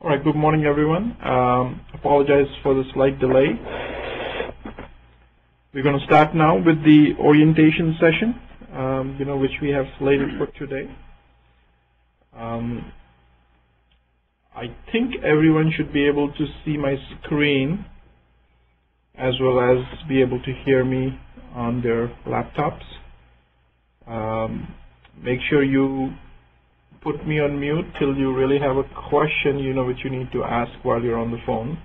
All right, good morning, everyone. Apologize for the slight delay. We're going to start now with the orientation session, which we have slated for today. I think everyone should be able to see my screen as well as be able to hear me on their laptops. Make sure you put me on mute till you really have a question, which you need to ask while you're on the phone.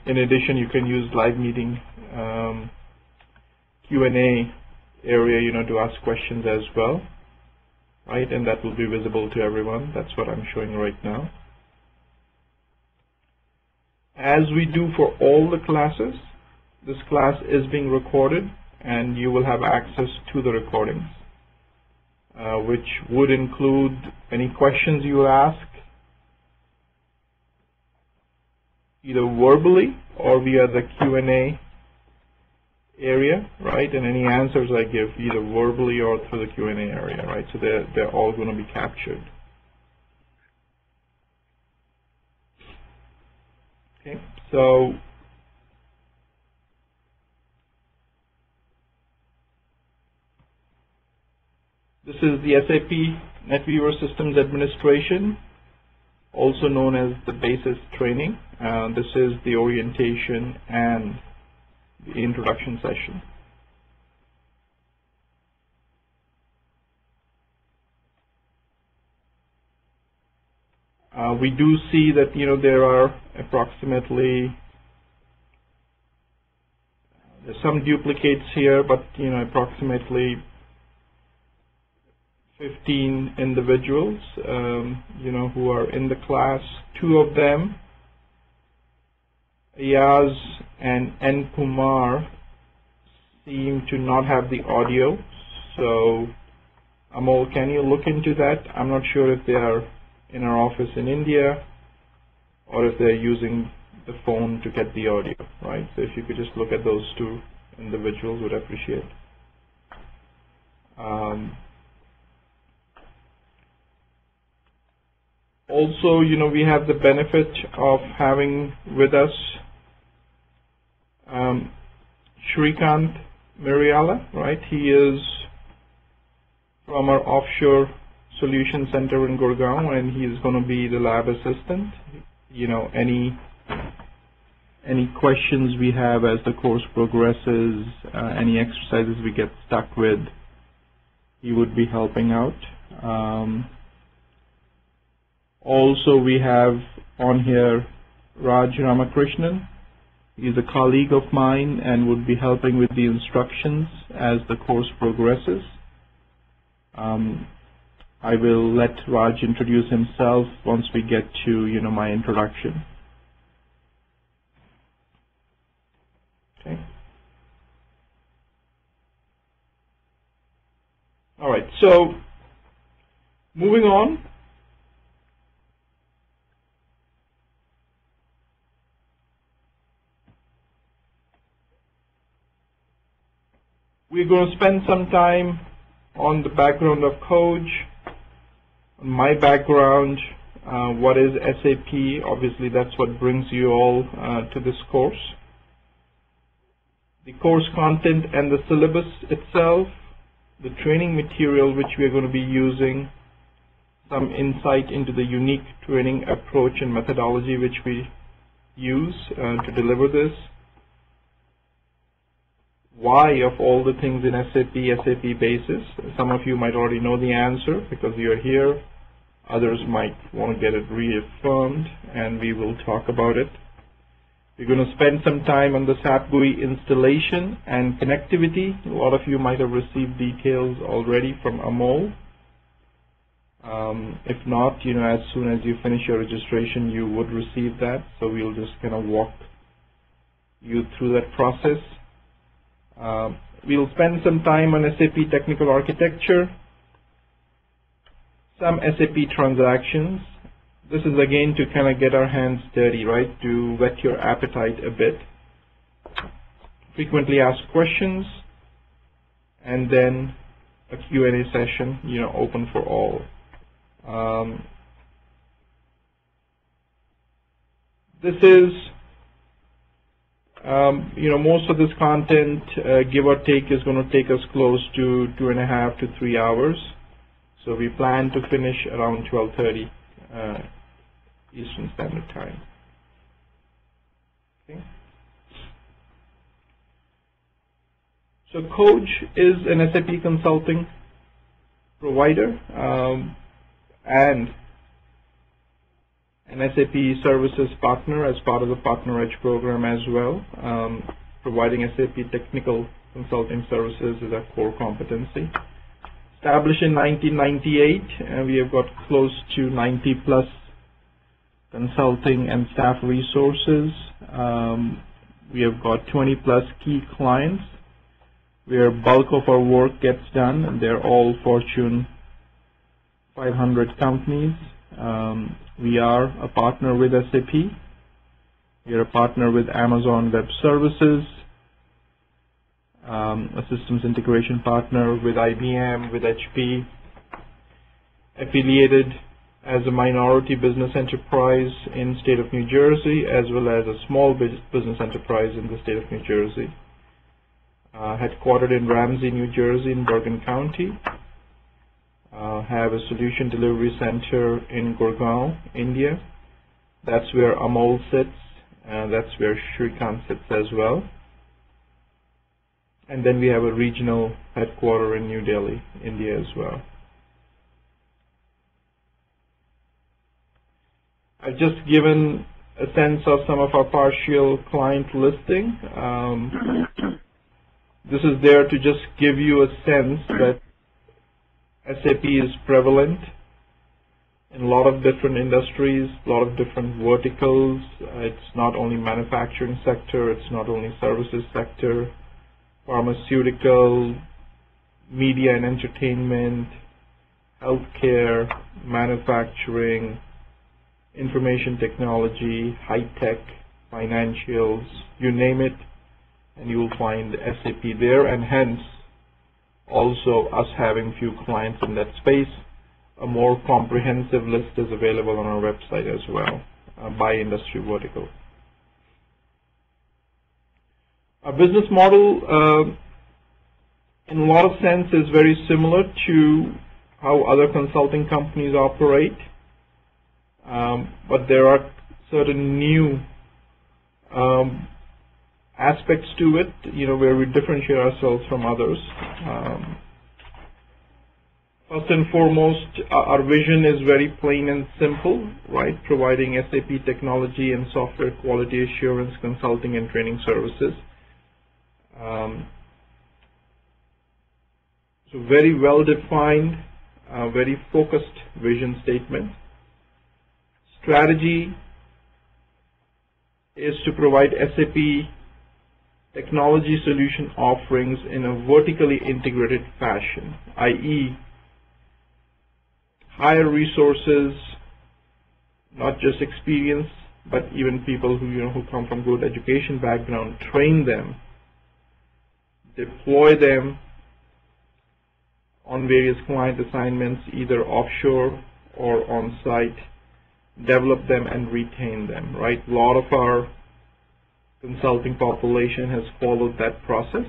In addition, you can use live meeting Q&A area, to ask questions as well, right? And that will be visible to everyone. That's what I'm showing right now. As we do for all the classes, this class is being recorded, and you will have access to the recordings, which would include any questions you ask, either verbally or via the Q&A area, right? And any answers I give either verbally or through the Q&A area, right? So they're all going to be captured. Okay, so this is the SAP NetWeaver Systems Administration, also known as the BASIS training. This is the orientation and the introduction session. We do see that there are approximately there's some duplicates here, but approximately 15 individuals who are in the class. Two of them, Ayaz and N. Kumar, seem to not have the audio. So Amol, can you look into that? I'm not sure if they are in our office in India or if they're using the phone to get the audio, right? So if you could just look at those two individuals, would appreciate. Also, we have the benefit of having with us Shrikant Miriala, right? He is from our offshore solution center in Gurgaon, and he is going to be the lab assistant. Any questions we have as the course progresses, any exercises we get stuck with, he would be helping out. Also, we have on here Raj Ramakrishnan. He's a colleague of mine and would be helping with the instructions as the course progresses. I will let Raj introduce himself once we get to my introduction. Okay. All right. So moving on. We're going to spend some time on the background of Coach, my background, what is SAP. Obviously, that's what brings you all to this course. The course content and the syllabus itself, the training material which we are going to be using, some insight into the unique training approach and methodology which we use to deliver this. Why of all the things in SAP BASIS? Some of you might already know the answer because you're here. Others might want to get it reaffirmed, and we will talk about it. We're going to spend some time on the SAP GUI installation and connectivity. A lot of you might have received details already from Amol. If not, as soon as you finish your registration, you would receive that. So we'll just kind of walk you through that process. We'll spend some time on SAP technical architecture, some SAP transactions. This is again to kind of get our hands dirty, right? To whet your appetite a bit. Frequently asked questions, and then a Q&A session, open for all. This is, most of this content, give or take, is going to take us close to 2.5 to 3 hours. So we plan to finish around 12:30 Eastern Standard Time. Okay. So Coach is an SAP consulting provider and an SAP services partner as part of the Partner Edge program as well. Providing SAP technical consulting services is our core competency. Established in 1998, and we have got close to 90 plus consulting and staff resources. We have got 20 plus key clients where bulk of our work gets done, and they're all Fortune 500 companies. We are a partner with SAP. We are a partner with Amazon Web Services, a systems integration partner with IBM, with HP, affiliated as a minority business enterprise in the state of New Jersey, as well as a small business enterprise in the state of New Jersey. Headquartered in Ramsey, New Jersey in Bergen County. Have a solution delivery center in Gurgaon, India. That's where Amol sits, and that's where Shrikant sits as well. And then we have a regional headquarter in New Delhi, India as well. I've just given a sense of some of our partial client listing. This is there to just give you a sense that SAP is prevalent in a lot of different industries, a lot of different verticals. It's not only manufacturing sector, it's not only services sector, pharmaceutical, media and entertainment, healthcare, manufacturing, information technology, high-tech, financials, you name it, and you will find SAP there, and hence also us having few clients in that space. A more comprehensive list is available on our website as well, by industry vertical. Our business model, in a lot of sense, is very similar to how other consulting companies operate, but there are certain new aspects to it, where we differentiate ourselves from others. First and foremost, our vision is very plain and simple, right? Providing SAP technology and software quality assurance consulting and training services. So very well defined, very focused vision statement. Strategy is to provide SAP technology solution offerings in a vertically integrated fashion, i.e. hire resources, not just experience, but even people who come from good education background, train them, deploy them on various client assignments, either offshore or on-site, develop them and retain them, right? A lot of our consulting population has followed that process.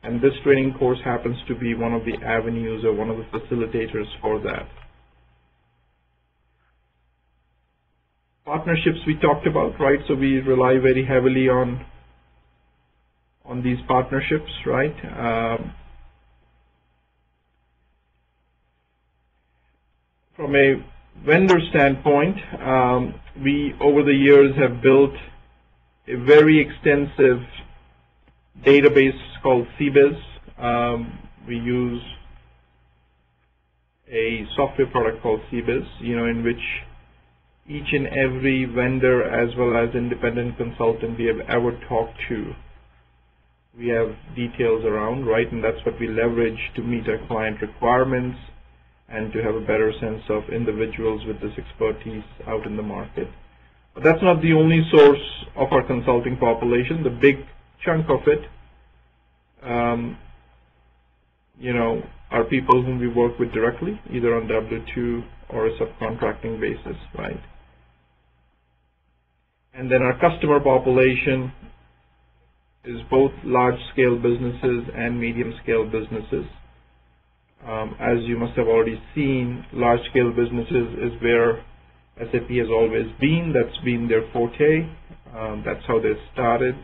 And this training course happens to be one of the avenues or one of the facilitators for that. Partnerships we talked about, right? So we rely very heavily on these partnerships, right? From a vendor standpoint, we over the years have built a very extensive database called Syllabus. We use a software product called Syllabus, in which each and every vendor as well as independent consultant we have ever talked to, we have details around, right? And that's what we leverage to meet our client requirements and to have a better sense of individuals with this expertise out in the market. But that's not the only source of our consulting population. The big chunk of it, are people whom we work with directly, either on W-2 or a subcontracting basis, right? And then our customer population is both large-scale businesses and medium-scale businesses. As you must have already seen, large-scale businesses is where SAP has always been. That's been their forte. That's how they started.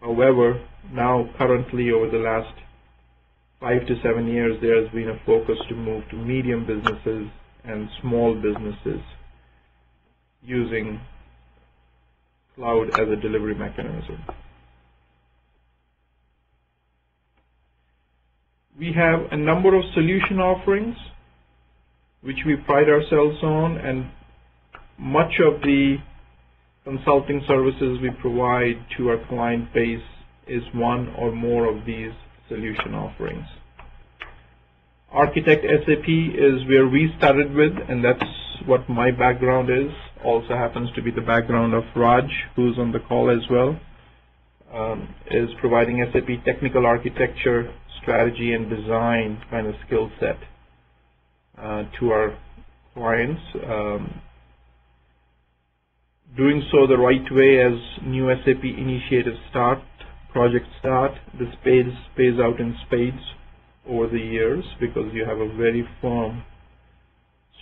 However, now currently over the last 5 to 7 years, there has been a focus to move to medium businesses and small businesses using cloud as a delivery mechanism. We have a number of solution offerings which we pride ourselves on, and much of the consulting services we provide to our client base is one or more of these solution offerings. Architect SAP is where we started with, and that's what my background is. Also happens to be the background of Raj, who's on the call as well, is providing SAP technical architecture, strategy, and design kind of skill set to our clients. Doing so the right way as new SAP initiatives start, projects start, this pays out in spades over the years because you have a very firm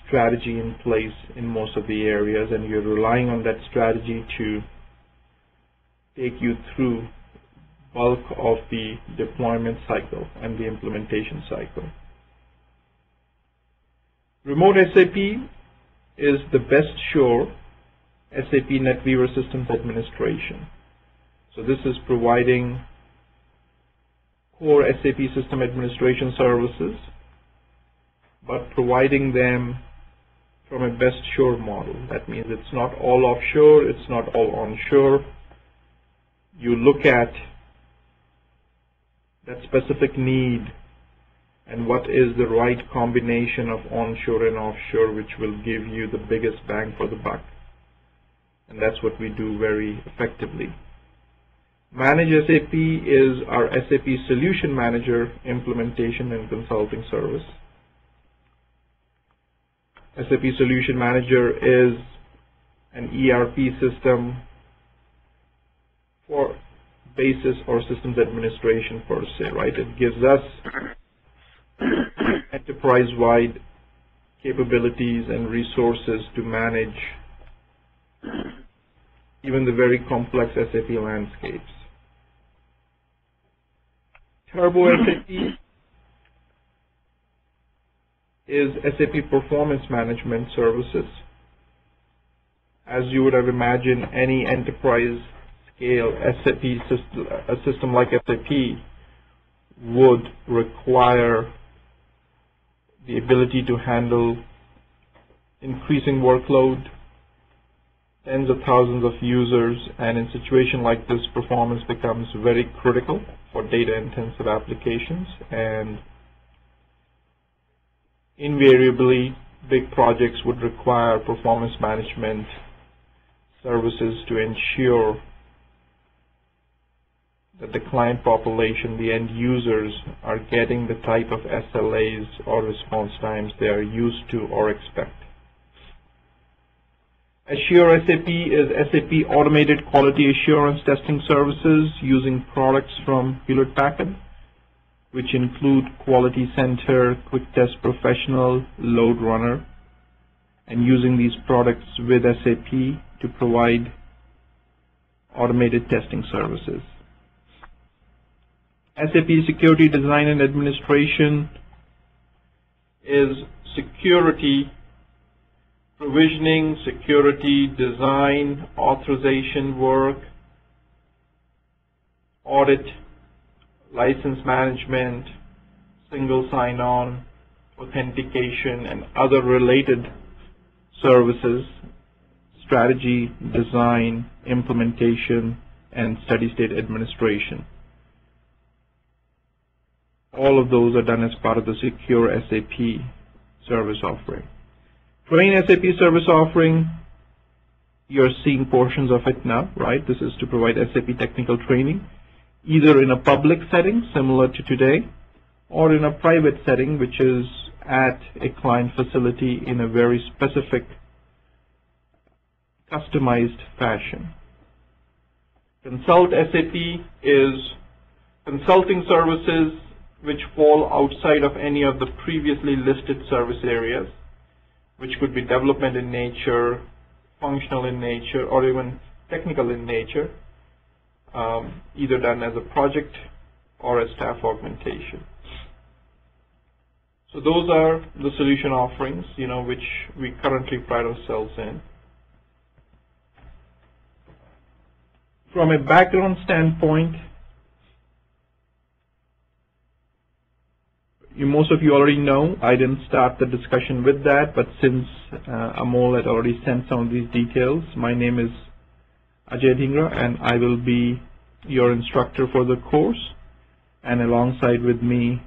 strategy in place in most of the areas, and you're relying on that strategy to take you through bulk of the deployment cycle and the implementation cycle. Remote SAP is the best sure SAP NetWeaver Systems Administration. So this is providing core SAP system administration services, but providing them from a best sure model. That means it's not all offshore, it's not all onshore. You look at that specific need and what is the right combination of onshore and offshore which will give you the biggest bang for the buck. And that's what we do very effectively. Manage SAP is our SAP Solution Manager implementation and consulting service. SAP Solution Manager is an ERP system for basis or systems administration per se, right? It gives us enterprise-wide capabilities and resources to manage even the very complex SAP landscapes. Turbo SAP is SAP Performance Management Services. As you would have imagined, any enterprise scale SAP system, a system like SAP would require the ability to handle increasing workload, tens of thousands of users, and in a situation like this, performance becomes very critical for data-intensive applications, and invariably, big projects would require performance management services to ensure that the client population, the end users, are getting the type of SLAs or response times they are used to or expect. Assure SAP is SAP Automated Quality Assurance Testing Services using products from Hewlett-Packard, which include Quality Center, Quick Test Professional, Load Runner, and using these products with SAP to provide automated testing services. SAP Security Design and Administration is security, provisioning, security, design, authorization work, audit, license management, single sign-on, authentication, and other related services, strategy, design, implementation, and steady-state administration. All of those are done as part of the Secure SAP service offering. Train SAP service offering, you're seeing portions of it now, right? This is to provide SAP technical training, either in a public setting, similar to today, or in a private setting, which is at a client facility in a very specific customized fashion. Consult SAP is consulting services which fall outside of any of the previously listed service areas, which could be development in nature, functional in nature, or even technical in nature, either done as a project or a staff augmentation. So those are the solution offerings, which we currently pride ourselves in. From a background standpoint, most of you already know, I didn't start the discussion with that, but since Amol had already sent some of these details, my name is Ajay Dhingra, and I will be your instructor for the course. And alongside with me,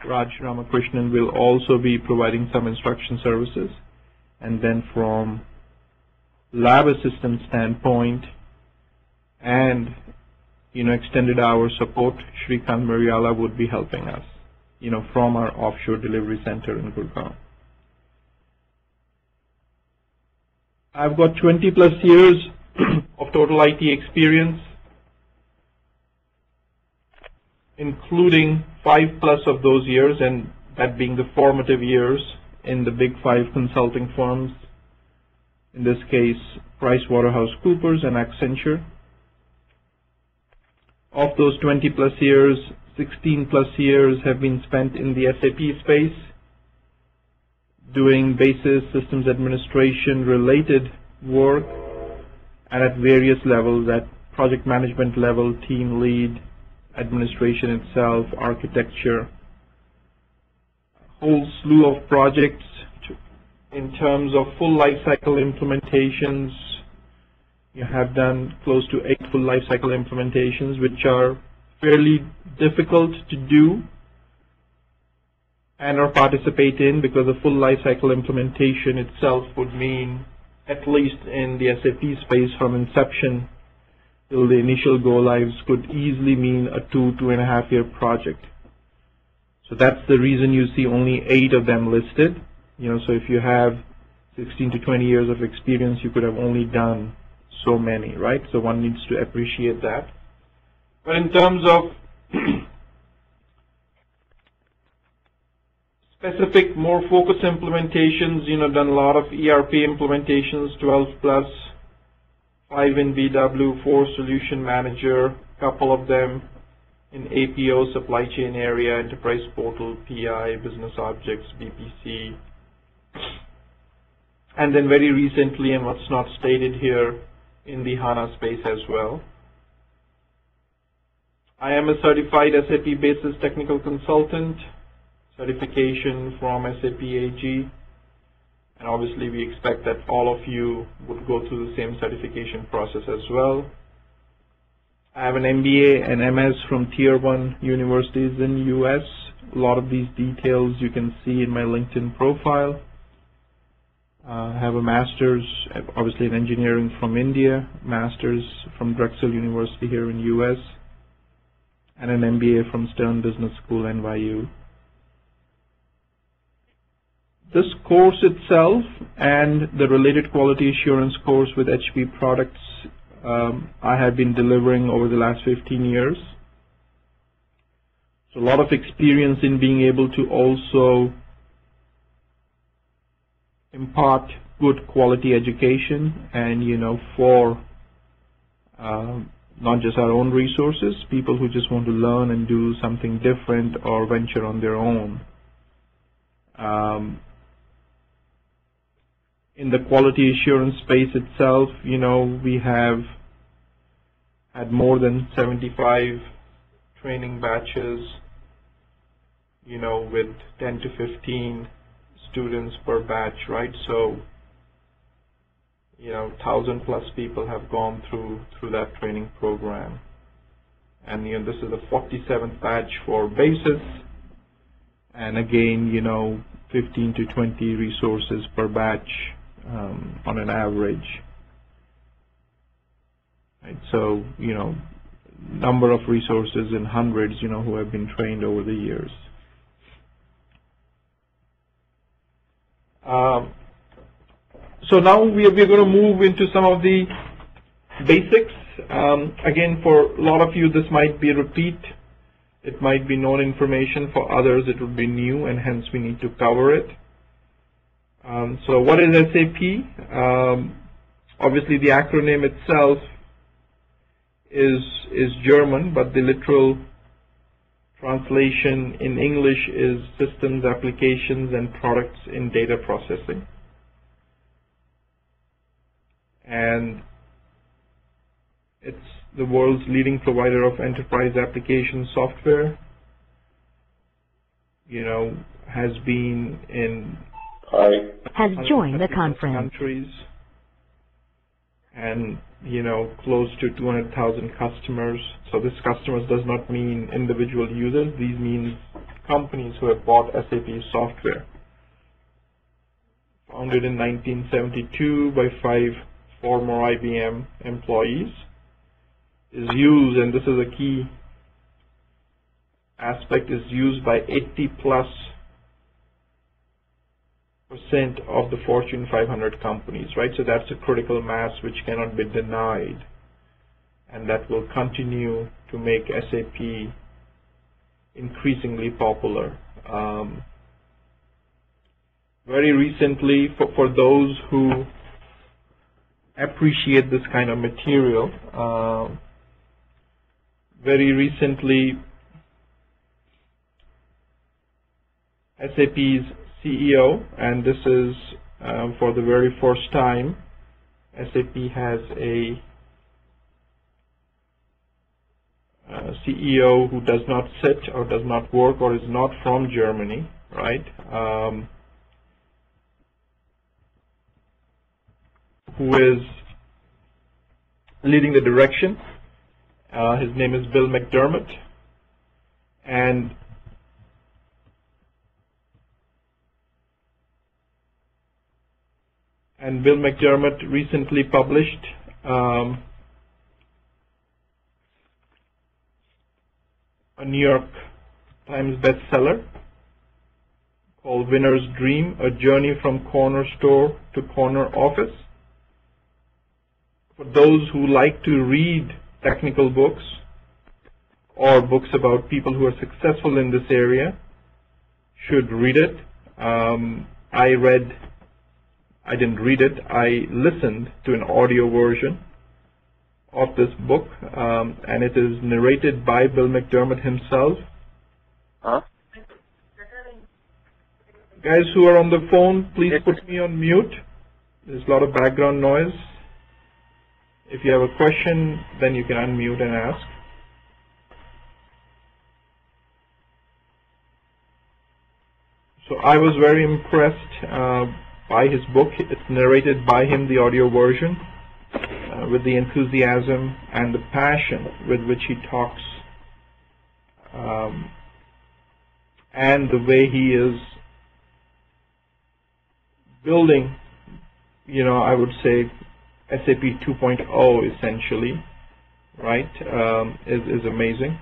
Raj Ramakrishnan will also be providing some instruction services. And then from lab assistant standpoint and extended hour support, Shrikant Mariala would be helping us, from our offshore delivery center in Gurgaon. I've got 20 plus years of total IT experience, including 5 plus of those years, and that being the formative years in the big 5 consulting firms, in this case PricewaterhouseCoopers and Accenture. Of those 20 plus years, 16 plus years have been spent in the SAP space, doing basis systems administration related work, and at various levels, at project management level, team lead, administration itself, architecture, a whole slew of projects in terms of full life cycle implementations. You have done close to 8 full life cycle implementations, which are fairly difficult to do and or participate in, because a full life cycle implementation itself would mean, at least in the SAP space, from inception till the initial go lives, could easily mean a 2.5 year project. So that's the reason you see only 8 of them listed. So if you have 16 to 20 years of experience, you could have only done so many, right? So one needs to appreciate that. But in terms of specific, more focused implementations, done a lot of ERP implementations, 12 plus, 5 in BW, 4 solution manager, couple of them in APO, supply chain area, enterprise portal, PI, business objects, BPC. And then very recently, and what's not stated here, in the HANA space as well. I am a certified SAP Basis Technical Consultant, certification from SAP AG, and obviously we expect that all of you would go through the same certification process as well. I have an MBA and MS from Tier 1 universities in the US. A lot of these details you can see in my LinkedIn profile. I have a master's, obviously in engineering, from India, master's from Drexel University here in the US, and an MBA from Stern Business School, NYU. This course itself and the related quality assurance course with HP products I have been delivering over the last 15 years. So a lot of experience in being able to also impart good quality education, and for not just our own resources, people who just want to learn and do something different or venture on their own. In the quality assurance space itself, we have had more than 75 training batches, with 10 to 15 students per batch, right? So, 1,000 plus people have gone through that training program. And this is the 47th batch for basis, and again, 15 to 20 resources per batch on an average. Right? So, number of resources in hundreds, who have been trained over the years. So now we're going to move into some of the basics. Again, for a lot of you, this might be a repeat. It might be known information. For others, it would be new, and hence we need to cover it. So what is SAP? Obviously, the acronym itself is German, but the literal translation in English is Systems, Applications, and Products in Data Processing. And it's the world's leading provider of enterprise application software. You know, has been in has joined the conference countries, and you know, close to 200,000 customers. So this customers does not mean individual users. These mean companies who have bought SAP software. Founded in 1972 by 5 former IBM employees. Is used, and this is a key aspect, is used by 80+% of the Fortune 500 companies, right? So that's a critical mass which cannot be denied, and that will continue to make SAP increasingly popular. Very recently, for those who appreciate this kind of material, very recently, SAP's CEO, and this is for the very first time, SAP has a CEO who does not sit or does not work or is not from Germany, right? Who is leading the direction. His name is Bill McDermott, and Bill McDermott recently published a New York Times bestseller called Winner's Dream, A Journey from Corner Store to Corner Office. For those who like to read technical books or books about people who are successful in this area, should read it. I didn't read it, I listened to an audio version of this book, and it is narrated by Bill McDermott himself. Guys who are on the phone, please put me on mute. There's a lot of background noise. If you have a question, then you can unmute and ask. So I was very impressed by his book. It's narrated by him, the audio version, with the enthusiasm and the passion with which he talks, and the way he is building, you know, I would say SAP 2.0 essentially, right, is amazing.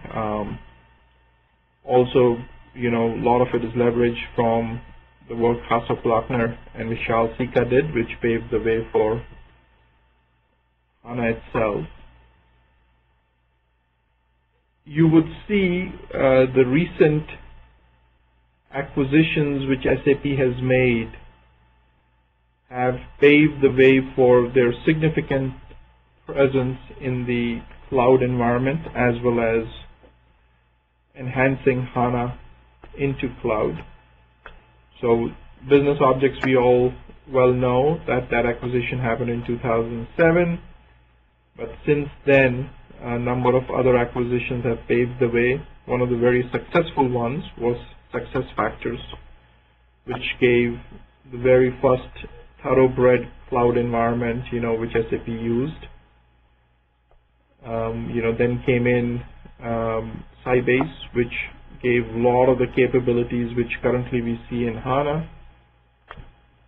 Also, you know, a lot of it is leveraged from the work Hasso Plattner and Vishal Sikka did, which paved the way for HANA itself. You would see the recent acquisitions which SAP has made have paved the way for their significant presence in the cloud environment, as well as enhancing HANA into cloud. So Business Objects, we all well know that acquisition happened in 2007, but since then a number of other acquisitions have paved the way. One of the very successful ones was SuccessFactors, which gave the very first thoroughbred cloud environment, you know, which SAP used. You know, then came in Sybase, which gave a lot of the capabilities which currently we see in HANA,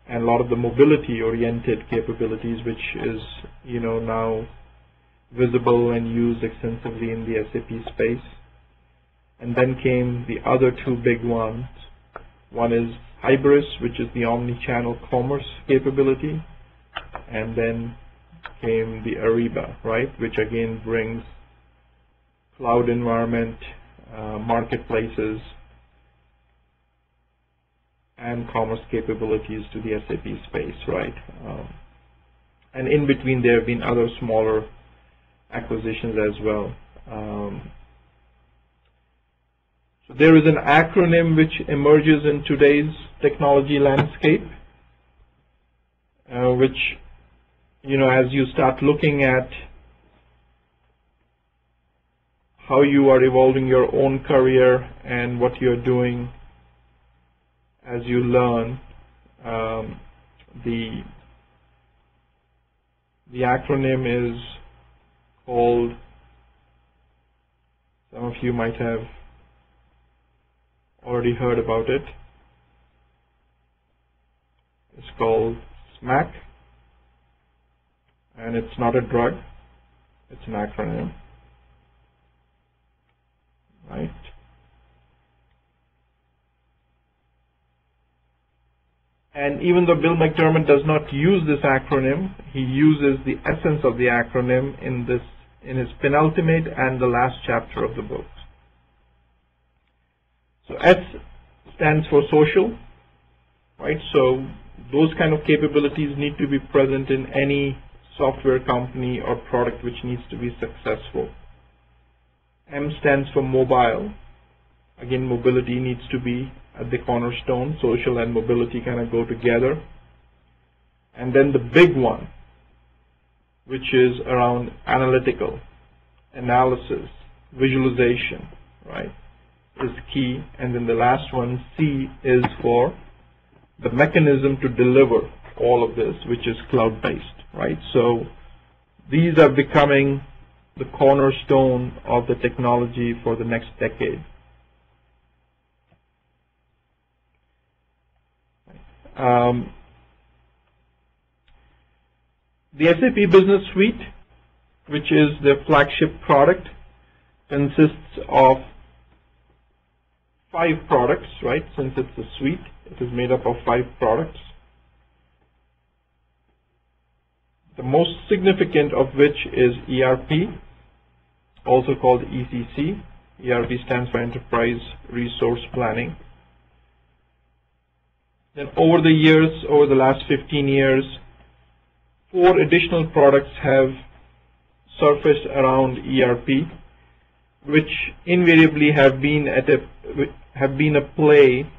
and a lot of the mobility-oriented capabilities, which is, you know, now visible and used extensively in the SAP space. And then came the other two big ones. One is Hybris, which is the omni-channel commerce capability, and then came the Ariba, right, which again brings cloud environment, marketplaces, and commerce capabilities to the SAP space, right? And in between there have been other smaller acquisitions as well. So there is an acronym which emerges in today's technology landscape, which, you know, as you start looking at how you are evolving your own career and what you're doing as you learn, the acronym is called, some of you might have already heard about it, it's called SMAC, and it's not a drug, it's an acronym, right? And even though Bill McDermott does not use this acronym, he uses the essence of the acronym in his penultimate and the last chapter of the book. So S stands for social, right? So those kind of capabilities need to be present in any software company or product which needs to be successful. M stands for mobile. Again, mobility needs to be at the cornerstone. Social and mobility kind of go together. And then the big one, which is around analytical, analysis, visualization, right, is key. And then the last one, C, is for the mechanism to deliver all of this, which is cloud-based, right? So these are becoming the cornerstone of the technology for the next decade. The SAP Business Suite, which is the flagship product, consists of 5 products, right? Since it's a suite, it is made up of 5 products. The most significant of which is ERP, also called ECC. ERP stands for Enterprise Resource Planning. Then over the years, over the last 15 years, 4 additional products have surfaced around ERP, which invariably have been a play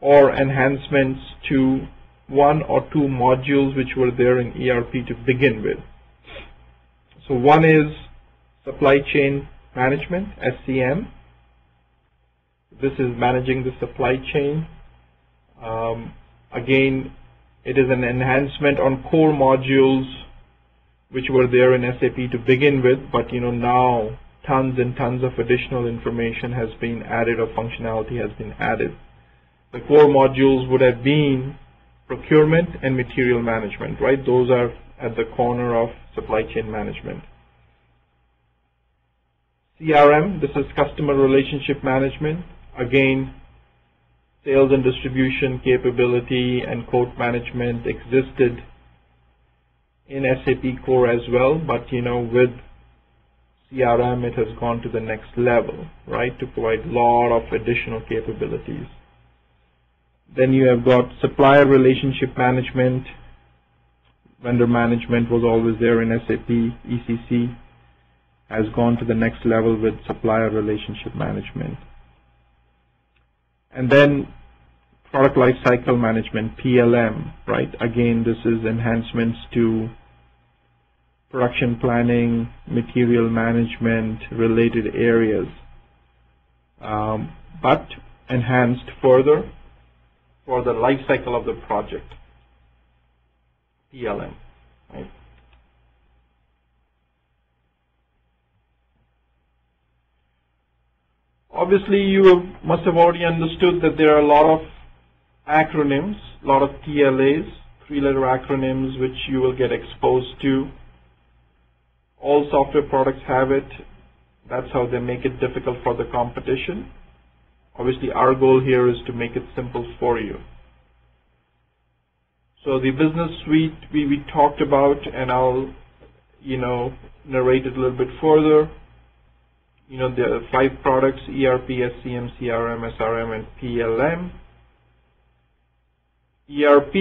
or enhancements to 1 or 2 modules which were there in ERP to begin with. So one is supply chain management, SCM. This is managing the supply chain. Again, it is an enhancement on core modules which were there in SAP to begin with, but now tons and tons of additional information has been added or functionality has been added. The core modules would have been procurement and material management, right? Those are at the corner of supply chain management. CRM, this is customer relationship management. Again, sales and distribution capability and quote management existed in SAP Core as well, but with CRM it has gone to the next level, right, to provide a lot of additional capabilities. Then you have got supplier relationship management. Vendor management was always there in SAP. ECC has gone to the next level with supplier relationship management. And then product lifecycle management, PLM, right? Again, this is enhancements to production planning, material management, related areas, but enhanced further for the life cycle of the project, PLM, right? Obviously, you must have already understood that there are a lot of acronyms, a lot of TLAs, 3-letter acronyms, which you will get exposed to. All software products have it. That's how they make it difficult for the competition. Obviously, our goal here is to make it simple for you. So the business suite we talked about, and I'll narrate it a little bit further. There are 5 products: ERP, SCM, CRM, SRM, and PLM. ERP,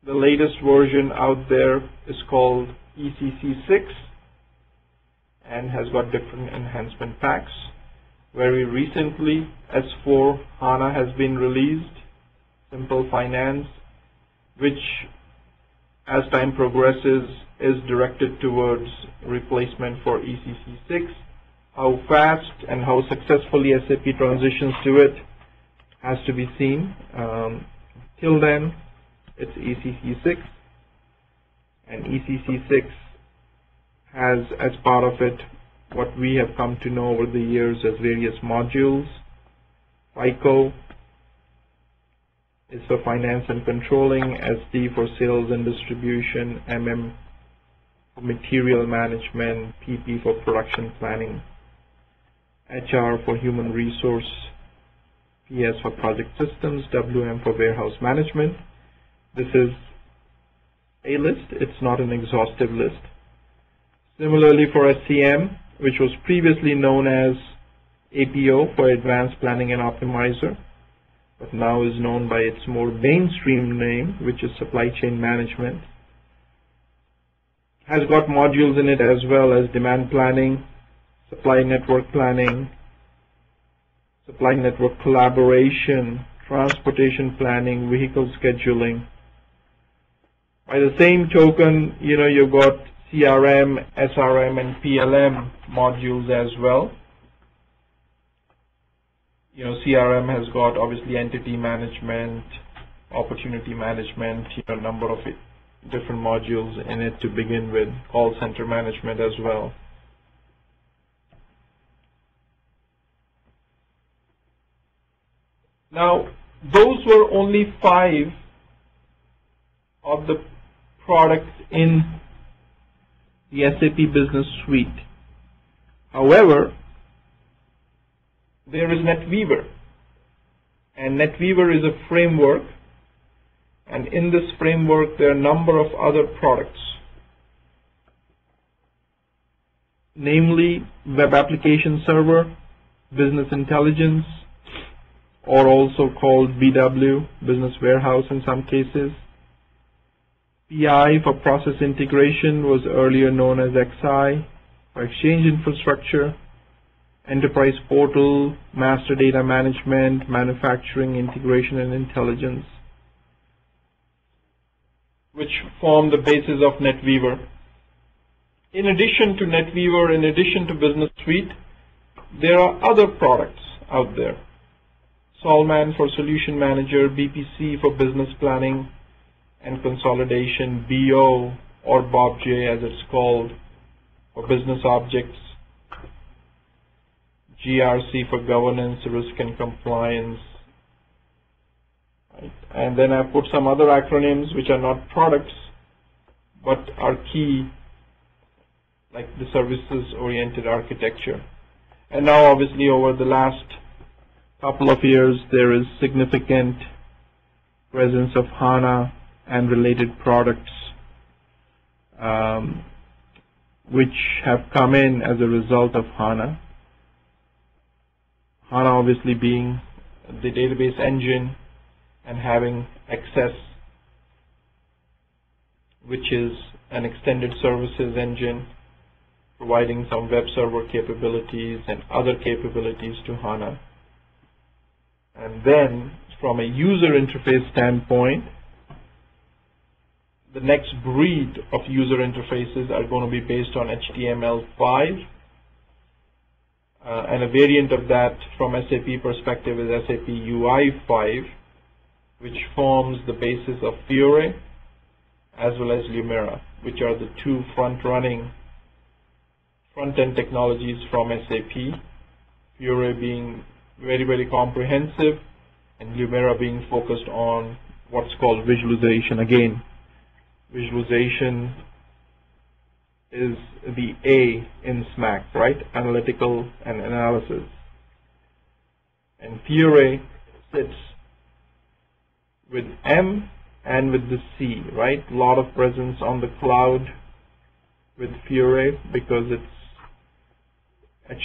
the latest version out there is called ECC6 and has got different enhancement packs. Very recently, S4 HANA has been released, Simple Finance, which as time progresses is directed towards replacement for ECC6. How fast and how successfully SAP transitions to it has to be seen. Till then, it's ECC6, and ECC6 has as part of it what we have come to know over the years as various modules. FICO is for finance and controlling, SD for sales and distribution, MM for material management, PP for production planning, HR for human resource, PS for project systems, WM for warehouse management. This is a list, it's not an exhaustive list. Similarly for SCM, which was previously known as APO for Advanced Planning and Optimizer, but now is known by its more mainstream name, which is Supply Chain Management, has got modules in it as well as demand planning, supply network planning, supply network collaboration, transportation planning, vehicle scheduling. By the same token, you've got CRM, SRM, and PLM modules as well. CRM has got obviously entity management, opportunity management, a number of different modules in it to begin with, call center management as well. Now, those were only 5 of the products in the SAP Business Suite. However, there is NetWeaver, and NetWeaver is a framework, and in this framework there are a number of other products, namely Web Application Server, Business Intelligence, or also called BW, Business Warehouse in some cases. PI for Process Integration was earlier known as XI for Exchange Infrastructure, Enterprise Portal, Master Data Management, Manufacturing Integration and Intelligence, which form the basis of NetWeaver. In addition to NetWeaver, in addition to Business Suite, there are other products out there. Solman for Solution Manager, BPC for Business Planning and Consolidation, BO or BOBJ as it's called for Business Objects, GRC for Governance, Risk and Compliance. Right. And then I've put some other acronyms which are not products but are key, like the services-oriented architecture. And now obviously over the last couple of years there is significant presence of HANA and related products which have come in as a result of HANA. HANA obviously being the database engine and having Access, which is an extended services engine providing some web server capabilities and other capabilities to HANA. And then from a user interface standpoint, the next breed of user interfaces are going to be based on HTML5, and a variant of that from SAP perspective is SAP UI5, which forms the basis of Fiori as well as Lumira, which are the 2 front-running front-end technologies from SAP, Fiori being very, very comprehensive, and Lumira being focused on what's called visualization. Again, visualization is the A in SMAC, right? Analytical and analysis. And Fiori sits with M and with the C, right? A lot of presence on the cloud with Fiore because it's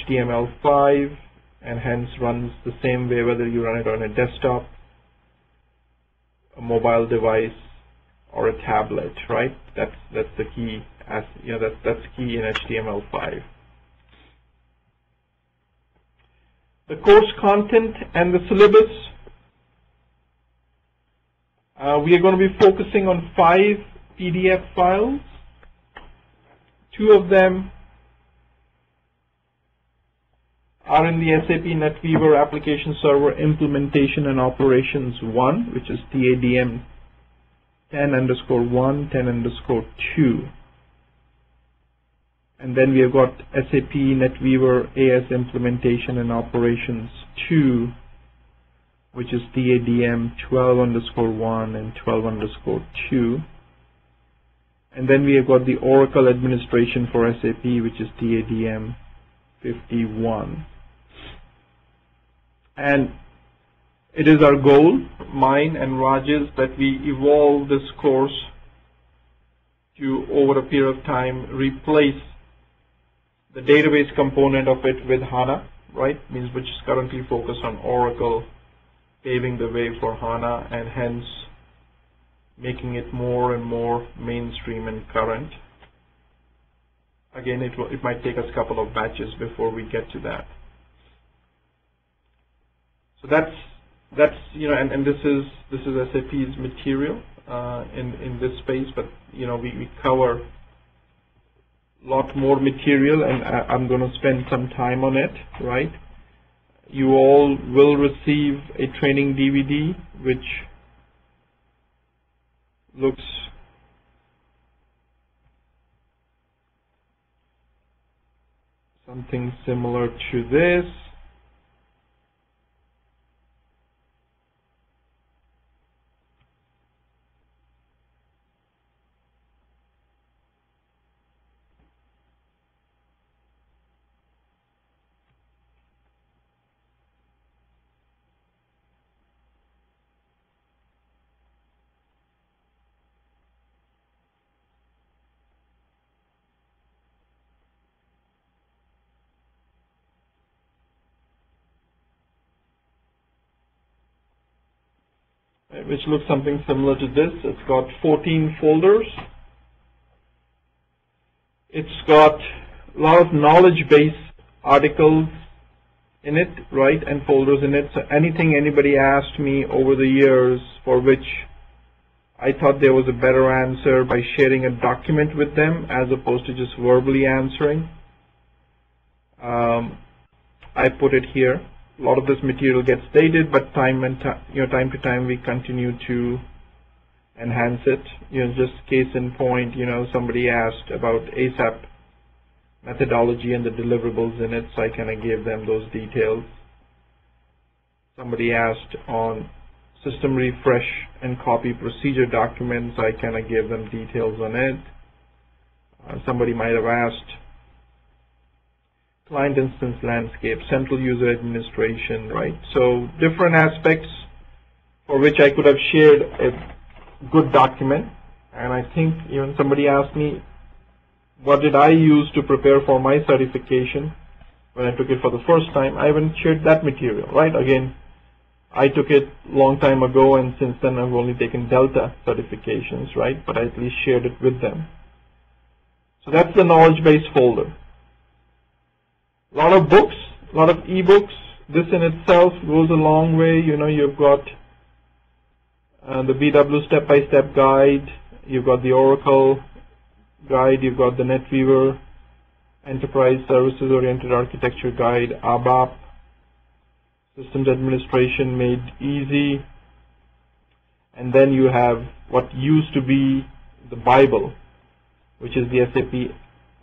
HTML5 and hence runs the same way whether you run it on a desktop, a mobile device, or a tablet, right? That's the key. That's key in HTML5. The course content and the syllabus. We are going to be focusing on 5 PDF files. 2 of them are in the SAP NetWeaver Application Server Implementation and Operations 1, which is TADM 10_1, 10_2. And then we have got SAP NetWeaver AS Implementation and Operations 2, which is TADM 12_1 and 12_2. And then we have got the Oracle Administration for SAP, which is TADM 51. And it is our goal, mine and Raj's, that we evolve this course to, over a period of time, replace the database component of it with HANA, right? Means which is currently focused on Oracle, paving the way for HANA, and hence making it more and more mainstream and current. Again, it might take us a couple of batches before we get to that. So that's and this is SAP's material in this space, but we cover a lot more material, and I'm going to spend some time on it, right? You all will receive a training DVD which looks something similar to this. Which looks something similar to this. It's got 14 folders. It's got a lot of knowledge base articles in it, right, and folders in it. So anything anybody asked me over the years for which I thought there was a better answer by sharing a document with them as opposed to just verbally answering, I put it here. A lot of this material gets dated, but time to time we continue to enhance it. Just case in point, somebody asked about ASAP methodology and the deliverables in it, so I kind of gave them those details. Somebody asked on system refresh and copy procedure documents, I kind of gave them details on it. Somebody might have asked client instance landscape, central user administration, right? So different aspects for which I could have shared a good document. And I think even somebody asked me, what did I use to prepare for my certification when I took it for the first time? I haven't shared that material, right? Again, I took it a long time ago, and since then I've only taken Delta certifications, right? But I at least shared it with them. So that's the knowledge base folder. A lot of books, a lot of ebooks. This in itself goes a long way. You've got the BW step-by-step guide. You've got the Oracle guide. You've got the NetWeaver Enterprise Services Oriented Architecture Guide, ABAP, Systems Administration Made Easy. And then you have what used to be the Bible, which is the SAP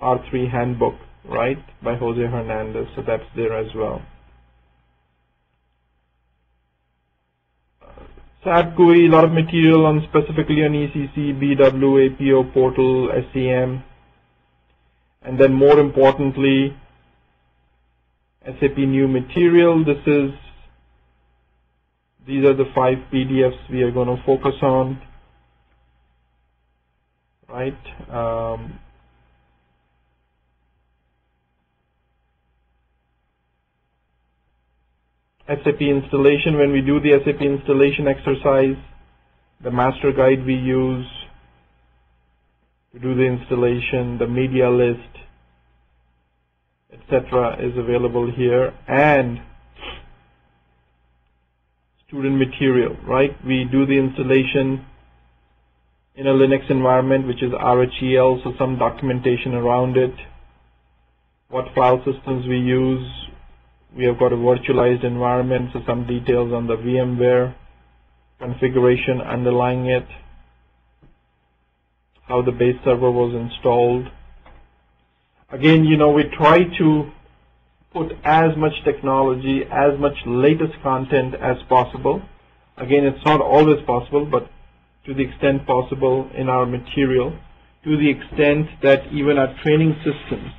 R3 Handbook, right, by Jose Hernandez. So that's there as well. SAP GUI, a lot of material on specifically on ECC, BW, APO, Portal, SEM. And then more importantly, SAP new material. This is These are the 5 PDFs we are going to focus on, right? SAP installation, when we do the SAP installation exercise, the master guide we use to do the installation, the media list, etc. is available here, and student material, right? We do the installation in a Linux environment, which is RHEL, so some documentation around it, what file systems we use. We have got a virtualized environment, so some details on the VMware configuration underlying it, how the base server was installed. Again, you know, we try to put as much technology, as much latest content as possible. Again, it's not always possible, but to the extent possible in our material, to the extent that even our training systems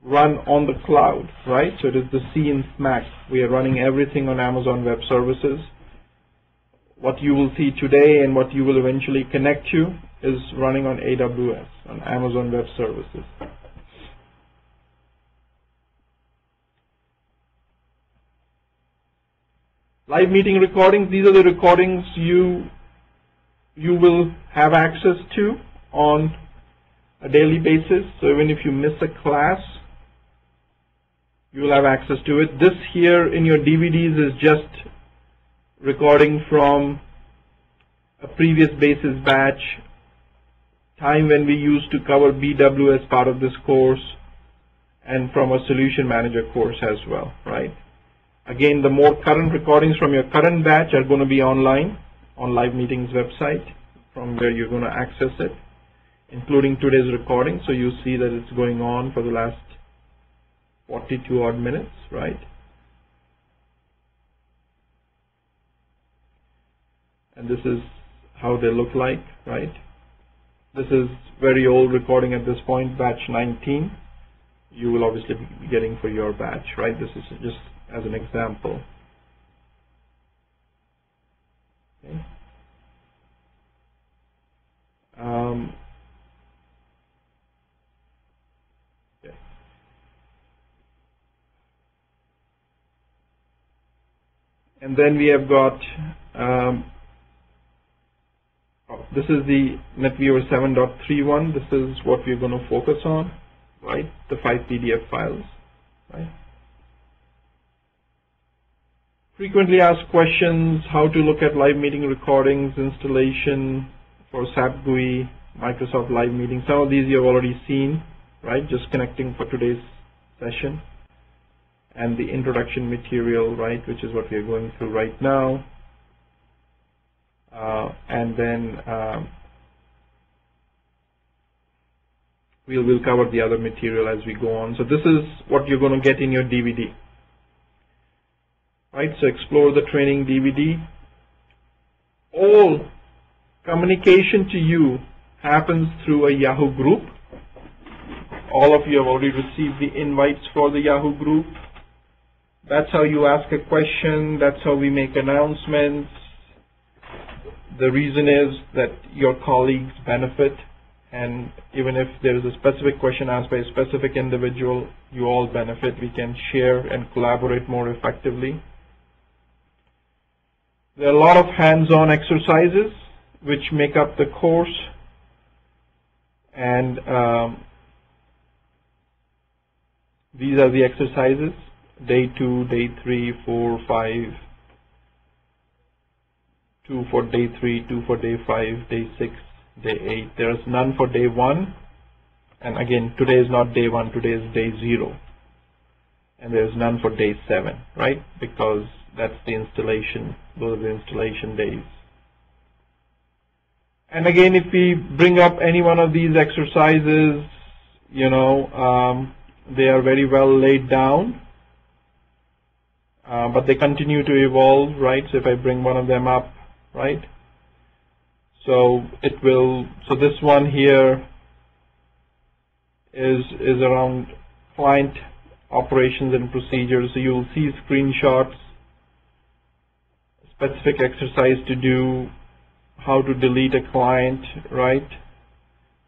run on the cloud, right? So it is the C in SMAC. We are running everything on Amazon Web Services. What you will see today and what you will eventually connect to is running on AWS, on Amazon Web Services. Live meeting recordings, these are the recordings you will have access to on a daily basis. So even if you miss a class, you will have access to it. This here in your DVDs is just recording from a previous basis batch, time when we used to cover BW as part of this course, and from a Solution Manager course as well, right? Again, the more current recordings from your current batch are going to be online on Live Meetings website, from where you're going to access it, including today's recording. So you see that it's going on for the last 42 odd minutes, right? And this is how they look like, right? This is very old recording at this point, batch 19. You will obviously be getting for your batch, right? This is just as an example. Okay. Okay. And then we have got, this is the NetViewer 7.31. This is what we're going to focus on, right? The 5 PDF files, right? Frequently asked questions, how to look at live meeting recordings, installation for SAP GUI, Microsoft Live Meeting. Some of these you've already seen, right? Just connecting for today's session. And the introduction material, right, which is what we are going through right now. And then we'll cover the other material as we go on. So this is what you're going to get in your DVD. Right, so explore the training DVD. All communication to you happens through a Yahoo group. All of you have already received the invites for the Yahoo group. That's how you ask a question. That's how we make announcements. The reason is that your colleagues benefit, and even if there is a specific question asked by a specific individual, you all benefit. We can share and collaborate more effectively. There are a lot of hands-on exercises which make up the course, and these are the exercises: day 2, day 3, 4, 5, 2 for day 3, 2 for day 5, day 6, day 8. There is none for day 1, and again, today is not day 1, today is day 0, and there is none for day 7, right? Because that's the installation, those are the installation days. And again, if we bring up any one of these exercises, you know, they are very well laid down, but they continue to evolve, right? So if I bring one of them up, right? So it will, so this one here is around client operations and procedures. So you'll see screenshots specific exercise to do, how to delete a client, right,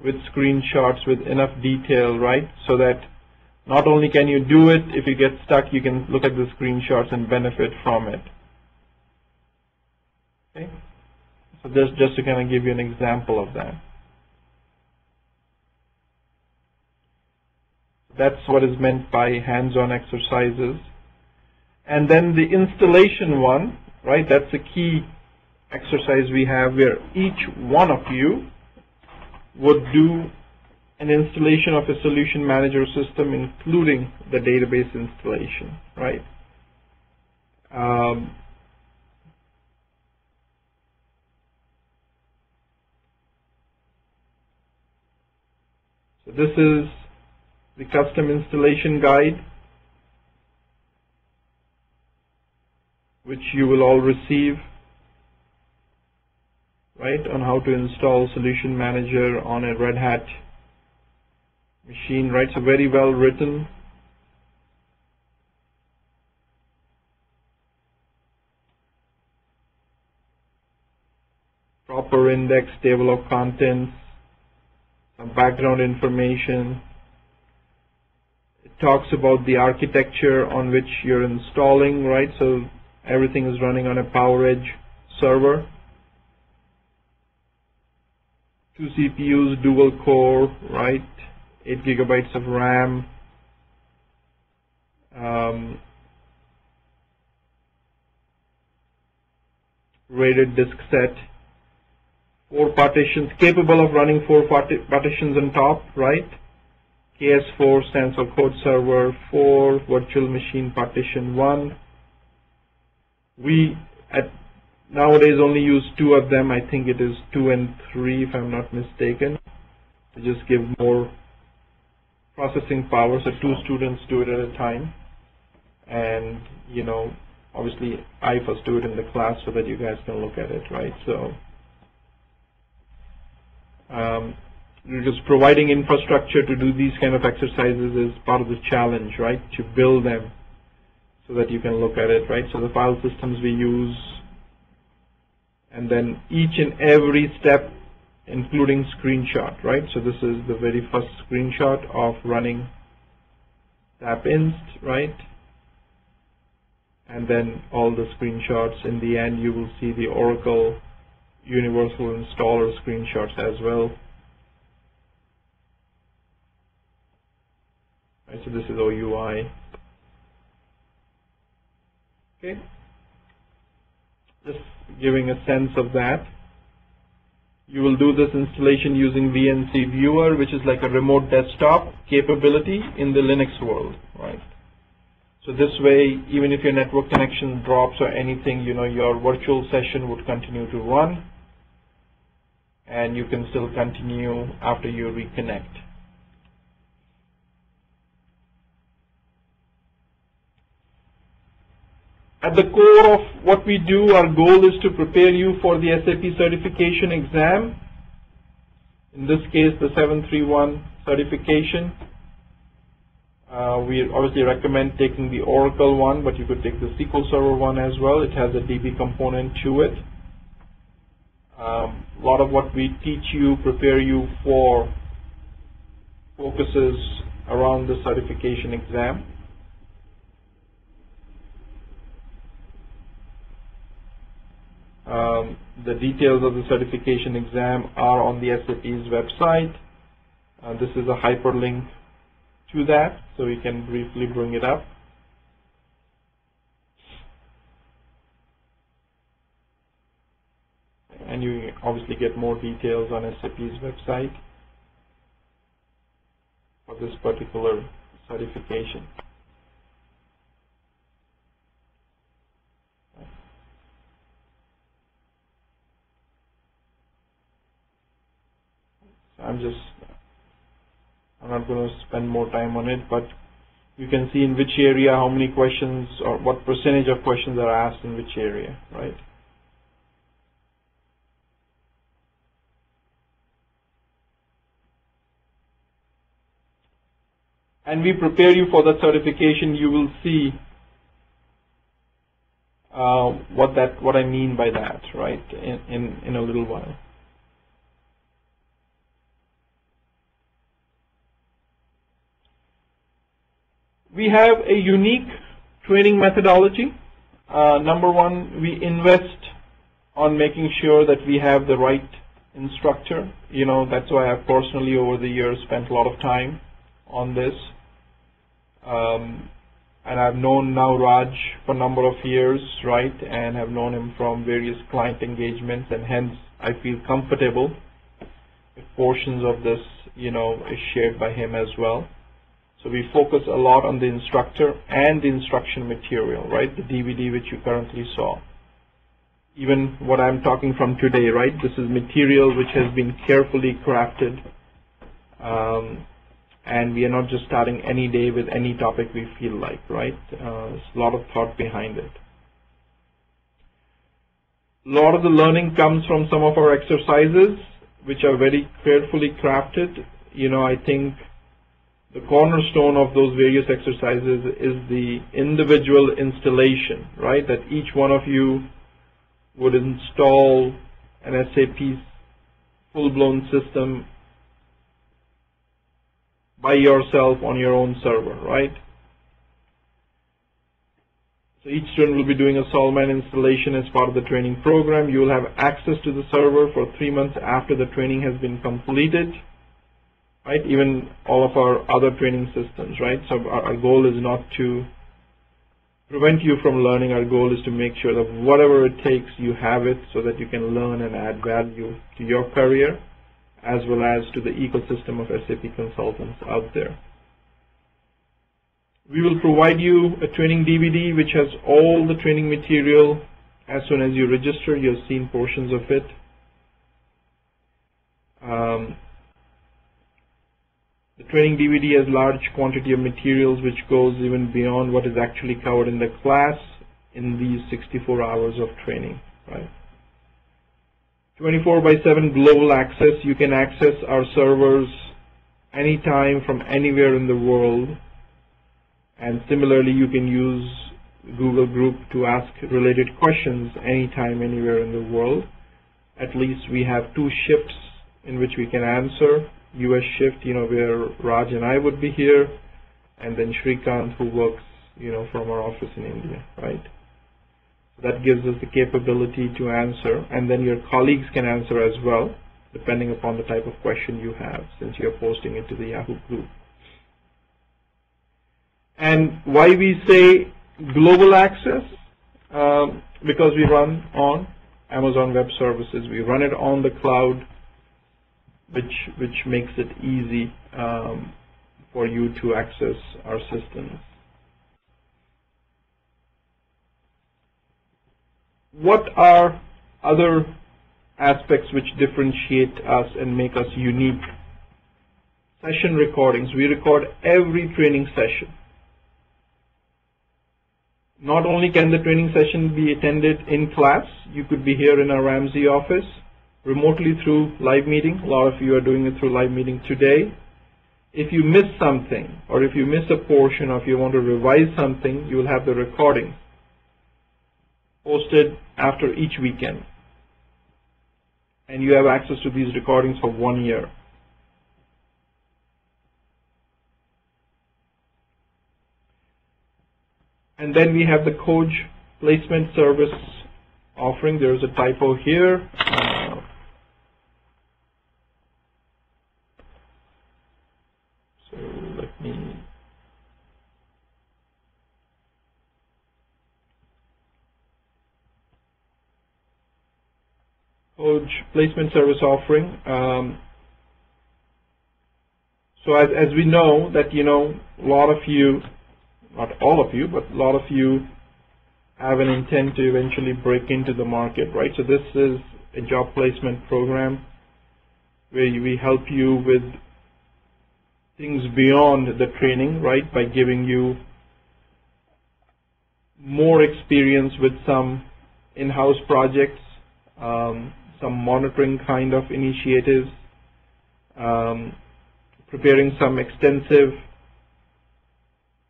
with screenshots with enough detail, right, so that not only can you do it, if you get stuck, you can look at the screenshots and benefit from it. Okay, so just to kind of give you an example of that. That's what is meant by hands-on exercises. And then the installation one, right, that's a key exercise we have where each one of you would do an installation of a solution manager system, including the database installation, right? So this is the custom installation guide, which you will all receive, right, on how to install Solution Manager on a Red Hat machine, right? So very well written. Proper index, table of contents, some background information. It talks about the architecture on which you're installing, right? So everything is running on a PowerEdge server. 2 CPUs, dual core, right? 8 gigabytes of RAM. Rated disk set. 4 partitions, capable of running 4 partitions on top, right? KS4 stands for code server 4, virtual machine partition 1. We nowadays only use 2 of them. I think it is 2 and 3 if I'm not mistaken, to just give more processing power. So 2 students do it at a time, and you know, obviously I first do it in the class so that you guys can look at it, right? So just providing infrastructure to do these kind of exercises is part of the challenge, right? To build them so that you can look at it, right? So the file systems we use, and then each and every step, including screenshot, right? So this is the very first screenshot of running SAP Inst, right? And then all the screenshots. In the end, you will see the Oracle Universal Installer screenshots as well. Right, so this is OUI. Okay. Just giving a sense of that. You will do this installation using VNC Viewer, which is like a remote desktop capability in the Linux world, right? So this way, even if your network connection drops or anything, you know, your virtual session would continue to run, and you can still continue after you reconnect. At the core of what we do, our goal is to prepare you for the SAP certification exam. In this case, the 731 certification. We obviously recommend taking the Oracle one, but you could take the SQL Server one as well. It has a DB component to it. A lot of what we teach you, prepare you for, focuses around the certification exam. The details of the certification exam are on the SAP's website. This is a hyperlink to that, so we can briefly bring it up. And you obviously get more details on SAP's website for this particular certification. I'm not going to spend more time on it, but you can see in which area, how many questions, or what percentage of questions are asked in which area, right? And we prepare you for that certification. You will see what I mean by that, right, in a little while. We have a unique training methodology. Number one, we invest on making sure that we have the right instructor. You know, that's why I've personally over the years spent a lot of time on this. And I've known now Raj for a number of years, right, and have known him from various client engagements, and hence I feel comfortable if portions of this, you know, is shared by him as well. So we focus a lot on the instructor and the instruction material, right, the DVD which you currently saw. Even what I'm talking from today, right, this is material which has been carefully crafted, and we are not just starting any day with any topic we feel like, right? There's a lot of thought behind it. A lot of the learning comes from some of our exercises, which are very carefully crafted. You know, I think the cornerstone of those various exercises is the individual installation, right? That each one of you would install an SAP full-blown system by yourself on your own server, right? So each student will be doing a Solman installation as part of the training program. You will have access to the server for 3 months after the training has been completed, right? Even all of our other training systems, right? So our goal is not to prevent you from learning. Our goal is to make sure that whatever it takes, you have it so that you can learn and add value to your career as well as to the ecosystem of SAP consultants out there. We will provide you a training DVD which has all the training material. As soon as you register, you've seen portions of it. The training DVD has large quantity of materials which goes even beyond what is actually covered in the class in these 64 hours of training, right? 24/7 global access. You can access our servers anytime from anywhere in the world. And similarly, you can use Google Group to ask related questions anytime, anywhere in the world. At least we have 2 shifts in which we can answer. US shift, you know, where Raj and I would be here, and then Shrikant, who works, you know, from our office in India, right? That gives us the capability to answer, and then your colleagues can answer as well, depending upon the type of question you have, since you're posting it to the Yahoo group. And why we say global access? Because we run on Amazon Web Services. We run it on the cloud, which makes it easy for you to access our systems. What are other aspects which differentiate us and make us unique? Session recordings. We record every training session. Not only can the training session be attended in class, you could be here in our Ramsey office, remotely through live meeting. A lot of you are doing it through live meeting today. If you miss something, or if you miss a portion, or if you want to revise something, you will have the recording posted after each weekend. And you have access to these recordings for 1 year. And then we have the coach placement service offering. There's a typo here. So let me... Coach placement service offering. So as we know that, you know, a lot of you, not all of you, but a lot of you have an intent to eventually break into the market, right? So this is a job placement program where we help you with things beyond the training, right? By giving you more experience with some in-house projects, some monitoring kind of initiatives, preparing some extensive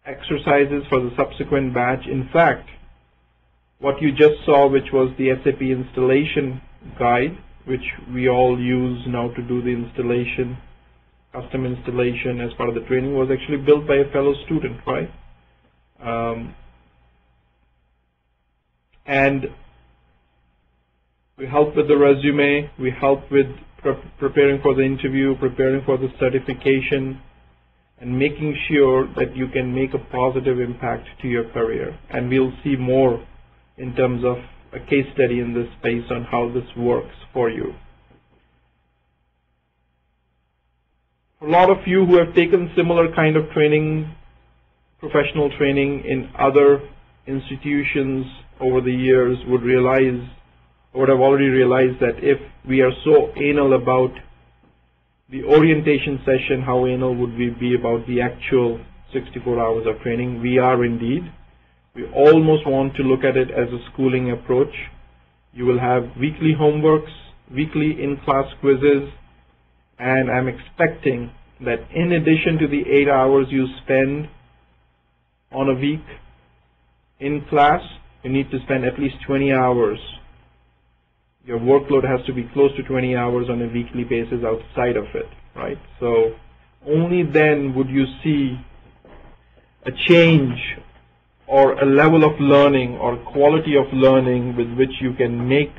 exercises for the subsequent batch. In fact, what you just saw, which was the SAP installation guide, which we all use now to do the installation, custom installation as part of the training, was actually built by a fellow student, right? And we help with the resume, we help with preparing for the interview, preparing for the certification, and making sure that you can make a positive impact to your career. And we'll see more in terms of a case study in this space on how this works for you. For a lot of you who have taken similar kind of training, professional training in other institutions over the years would realize, or would have already realized, that if we are so anal about the orientation session, how anal would we be about the actual 64 hours of training? We are indeed. We almost want to look at it as a schooling approach. You will have weekly homeworks, weekly in-class quizzes, and I'm expecting that in addition to the 8 hours you spend on a week in class, you need to spend at least 20 hours. Your workload has to be close to 20 hours on a weekly basis outside of it, right? So only then would you see a change or a level of learning or quality of learning with which you can make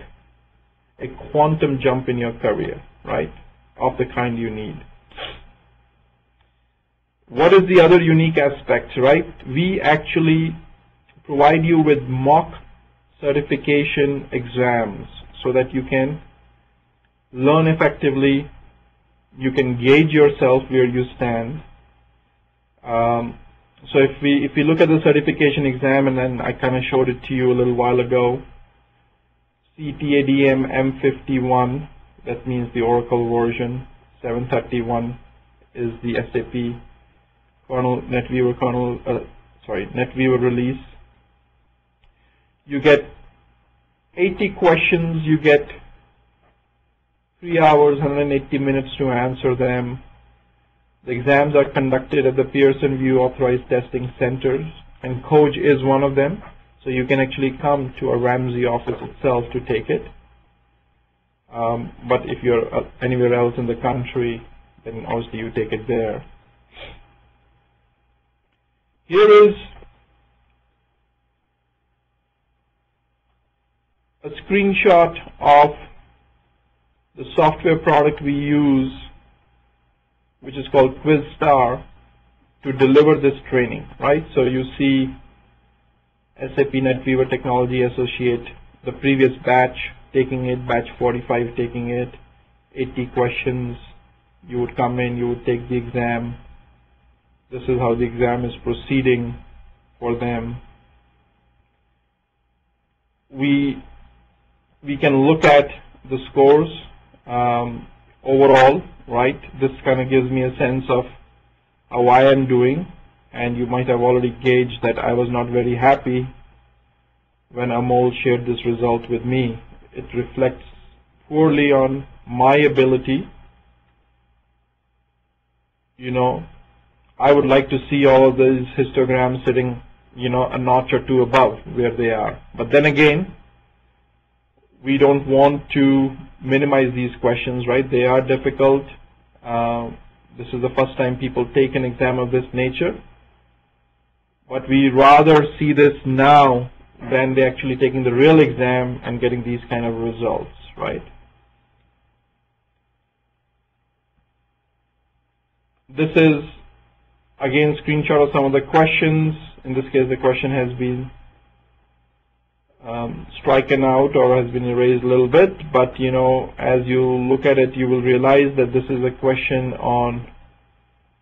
a quantum jump in your career, right, of the kind you need. What is the other unique aspect, right? We actually provide you with mock certification exams so that you can learn effectively, you can gauge yourself where you stand. So if we look at the certification exam, and then I kind of showed it to you a little while ago, CTADM M51, that means the Oracle version, 731 is the SAP kernel, NetWeaver release. You get 80 questions, you get 3 hours, 180 minutes to answer them. The exams are conducted at the Pearson VUE Authorized Testing Centers, and Coach is one of them. So you can actually come to a Ramsey office itself to take it. But if you're anywhere else in the country, then obviously you take it there. Here is a screenshot of the software product we use, which is called QuizStar, to deliver this training, right? So you see SAP NetWeaver Technology Associate, the previous batch taking it, batch 45 taking it, 80 questions. You would come in, you would take the exam. This is how the exam is proceeding for them. We can look at the scores overall, right? This kind of gives me a sense of how I am doing, and you might have already gauged that I was not very happy when Amol shared this result with me. It reflects poorly on my ability. You know, I would like to see all of these histograms sitting, you know, a notch or two above where they are. But then again, we don't want to minimize these questions, right? They are difficult. This is the first time people take an exam of this nature. But we rather see this now than they actually taking the real exam and getting these kind of results, right? This is, again, a screenshot of some of the questions. In this case, the question has been stricken out or has been erased a little bit, but you know, as you look at it, you will realize that this is a question on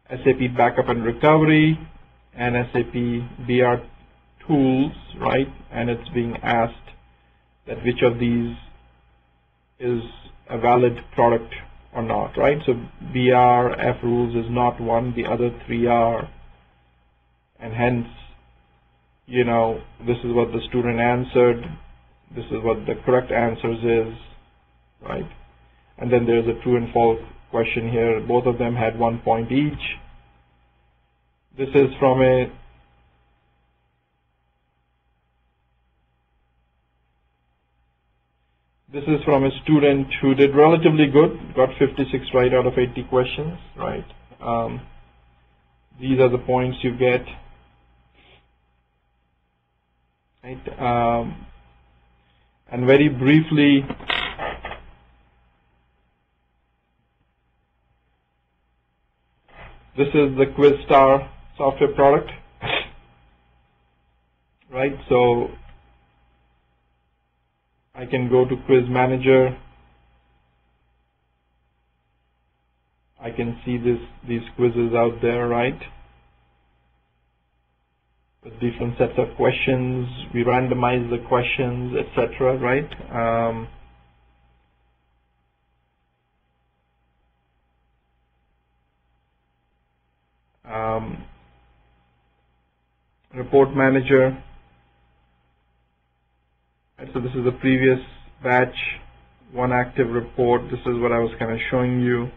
SAP Backup and Recovery and SAP BR tools, right? And it's being asked that which of these is a valid product or not, right? So BR F rules is not one, the other three are, and hence, you know, this is what the student answered, this is what the correct answers is, right? And then there's a true and false question here. Both of them had 1 point each. This is from a This is from a student who did relatively good, got 56 right out of 80 questions, right? These are the points you get, right? And very briefly, this is the QuizStar software product, right? So I can go to Quiz Manager. I can see these quizzes out there, right? With different sets of questions. We randomize the questions, etc., right? Report Manager. Right, so this is the previous batch, one active report. This is what I was kind of showing you.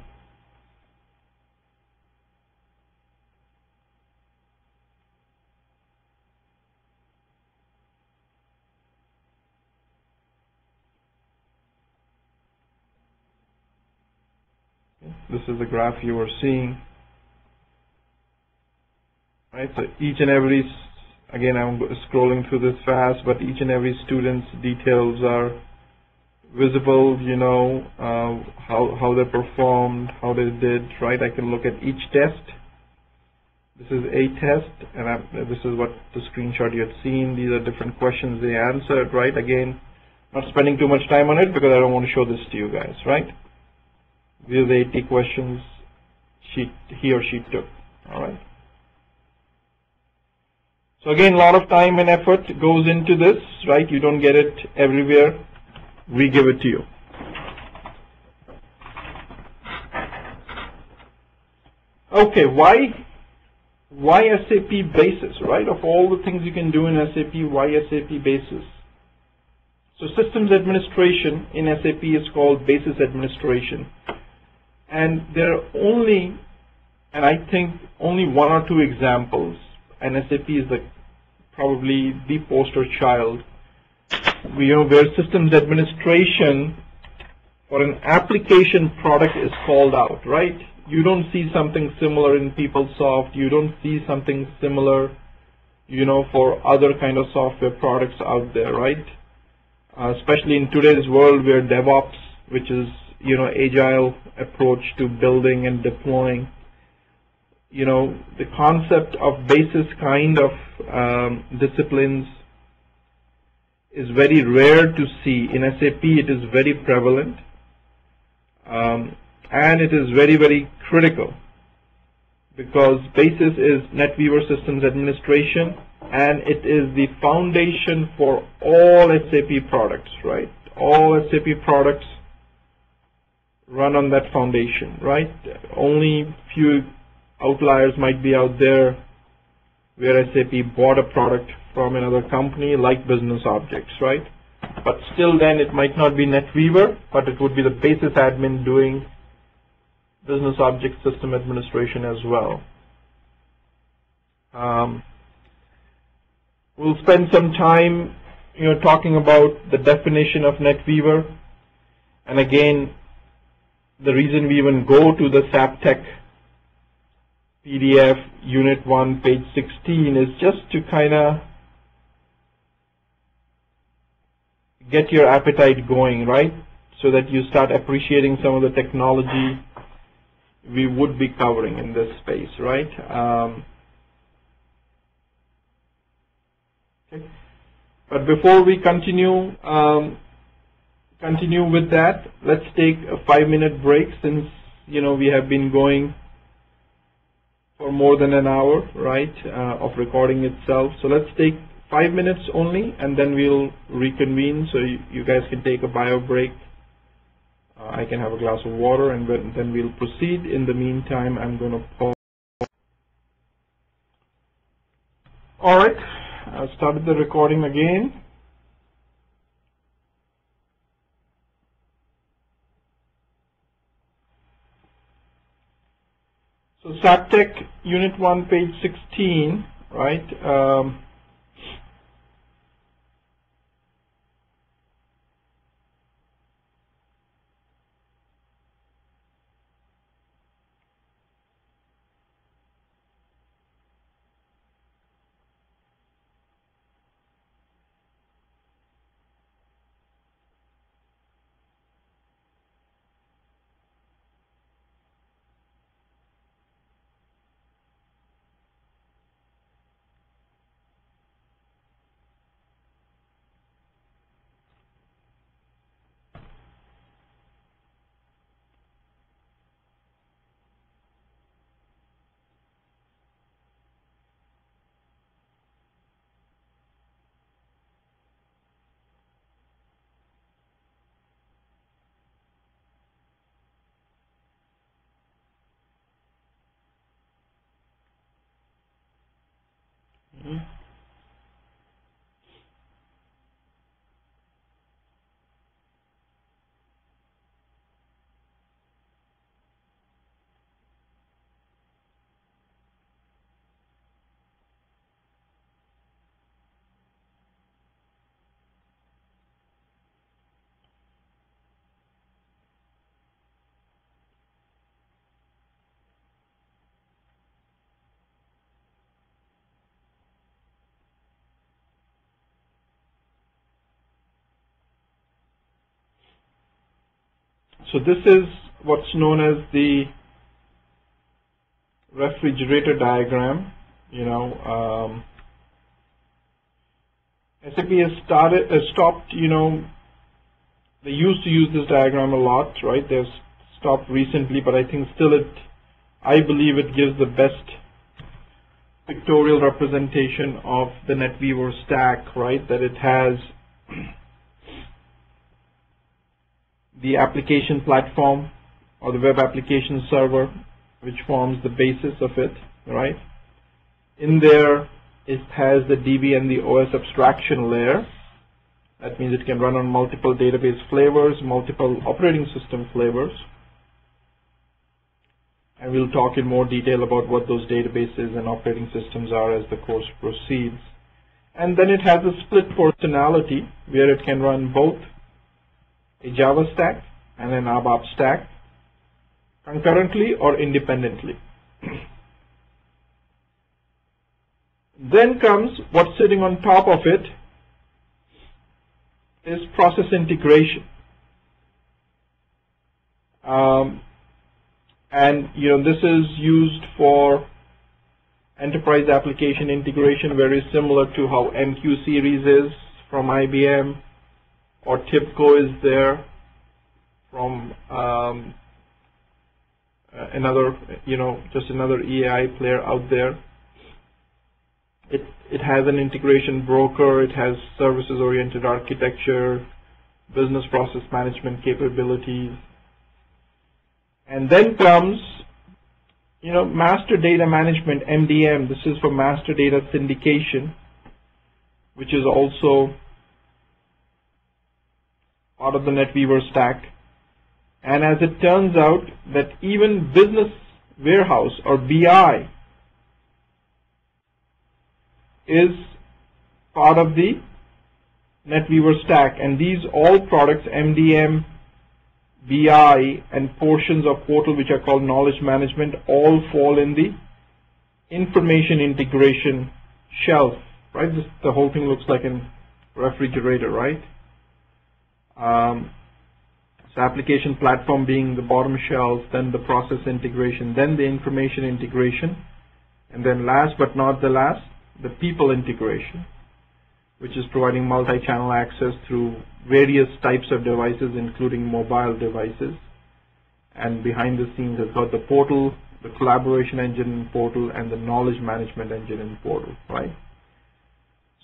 This is the graph you were seeing. Right, so each and every, again I'm scrolling through this fast, but each and every student's details are visible, you know, how they performed, how they did, right? I can look at each test. This is a test, and this is what the screenshot you had seen. These are different questions they answered, right? Again, not spending too much time on it because I don't want to show this to you guys, right? These are the 80 questions he or she took, all right? So again, a lot of time and effort goes into this, right? You don't get it everywhere. We give it to you. Okay, why SAP Basis, right? Of all the things you can do in SAP, why SAP Basis? So systems administration in SAP is called Basis Administration. And there are only, and I think only one or two examples, and SAP is probably the poster child, where systems administration for an application product is called out, right? You don't see something similar in PeopleSoft. You don't see something similar, you know, for other kind of software products out there, right? Especially in today's world where DevOps, which is, you know, agile approach to building and deploying, you know, the concept of basis kind of disciplines is very rare to see. In SAP, it is very prevalent, and it is very, very critical because basis is NetWeaver Systems Administration, and it is the foundation for all SAP products, right? All SAP products run on that foundation, right? Only few outliers might be out there where SAP bought a product from another company like Business Objects, right? But still then it might not be NetWeaver, but it would be the basis admin doing Business Object System Administration as well. We'll spend some time, you know, talking about the definition of NetWeaver. And again, the reason we even go to the SAP Tech PDF Unit 1, page 16 is just to kind of get your appetite going, right? So that you start appreciating some of the technology we would be covering in this space, right? Okay. But before we continue with that, let's take a 5-minute break since, you know, we have been going for more than an hour, right, of recording itself. So let's take 5 minutes only, and then we'll reconvene so you guys can take a bio break. I can have a glass of water, and then we'll proceed. In the meantime, I'm going to pause. All right, I started the recording again. So SAP Tech Unit 1, page 16, right? So this is what's known as the refrigerator diagram. SAP has stopped, they used to use this diagram a lot, right? They've stopped recently, but I think still I believe it gives the best pictorial representation of the NetWeaver stack, right? That it has the application platform or the web application server, which forms the basis of it, right? In there, it has the DB and the OS abstraction layer. That means it can run on multiple database flavors, multiple operating system flavors. And we'll talk in more detail about what those databases and operating systems are as the course proceeds. And then it has a split personality where it can run both a Java stack and an ABAP stack concurrently or independently. Then comes what's sitting on top of it is process integration. And this is used for enterprise application integration, very similar to how MQ series is from IBM, or TIBCO is there from another, just another EAI player out there. It has an integration broker, it has services-oriented architecture, business process management capabilities. And then comes, master data management, MDM. This is for master data syndication, which is also part of the NetWeaver stack. And as it turns out that even business warehouse or BI is part of the NetWeaver stack, and these all products, MDM, BI, and portions of portal which are called knowledge management, all fall in the information integration shelf, right? The whole thing looks like a refrigerator, right? So application platform being the bottom shelf, then the process integration, then the information integration, and then last but not the last, the people integration, which is providing multi-channel access through various types of devices, including mobile devices. And behind the scenes, it's got the portal, the collaboration engine in portal, and the knowledge management engine in portal, right?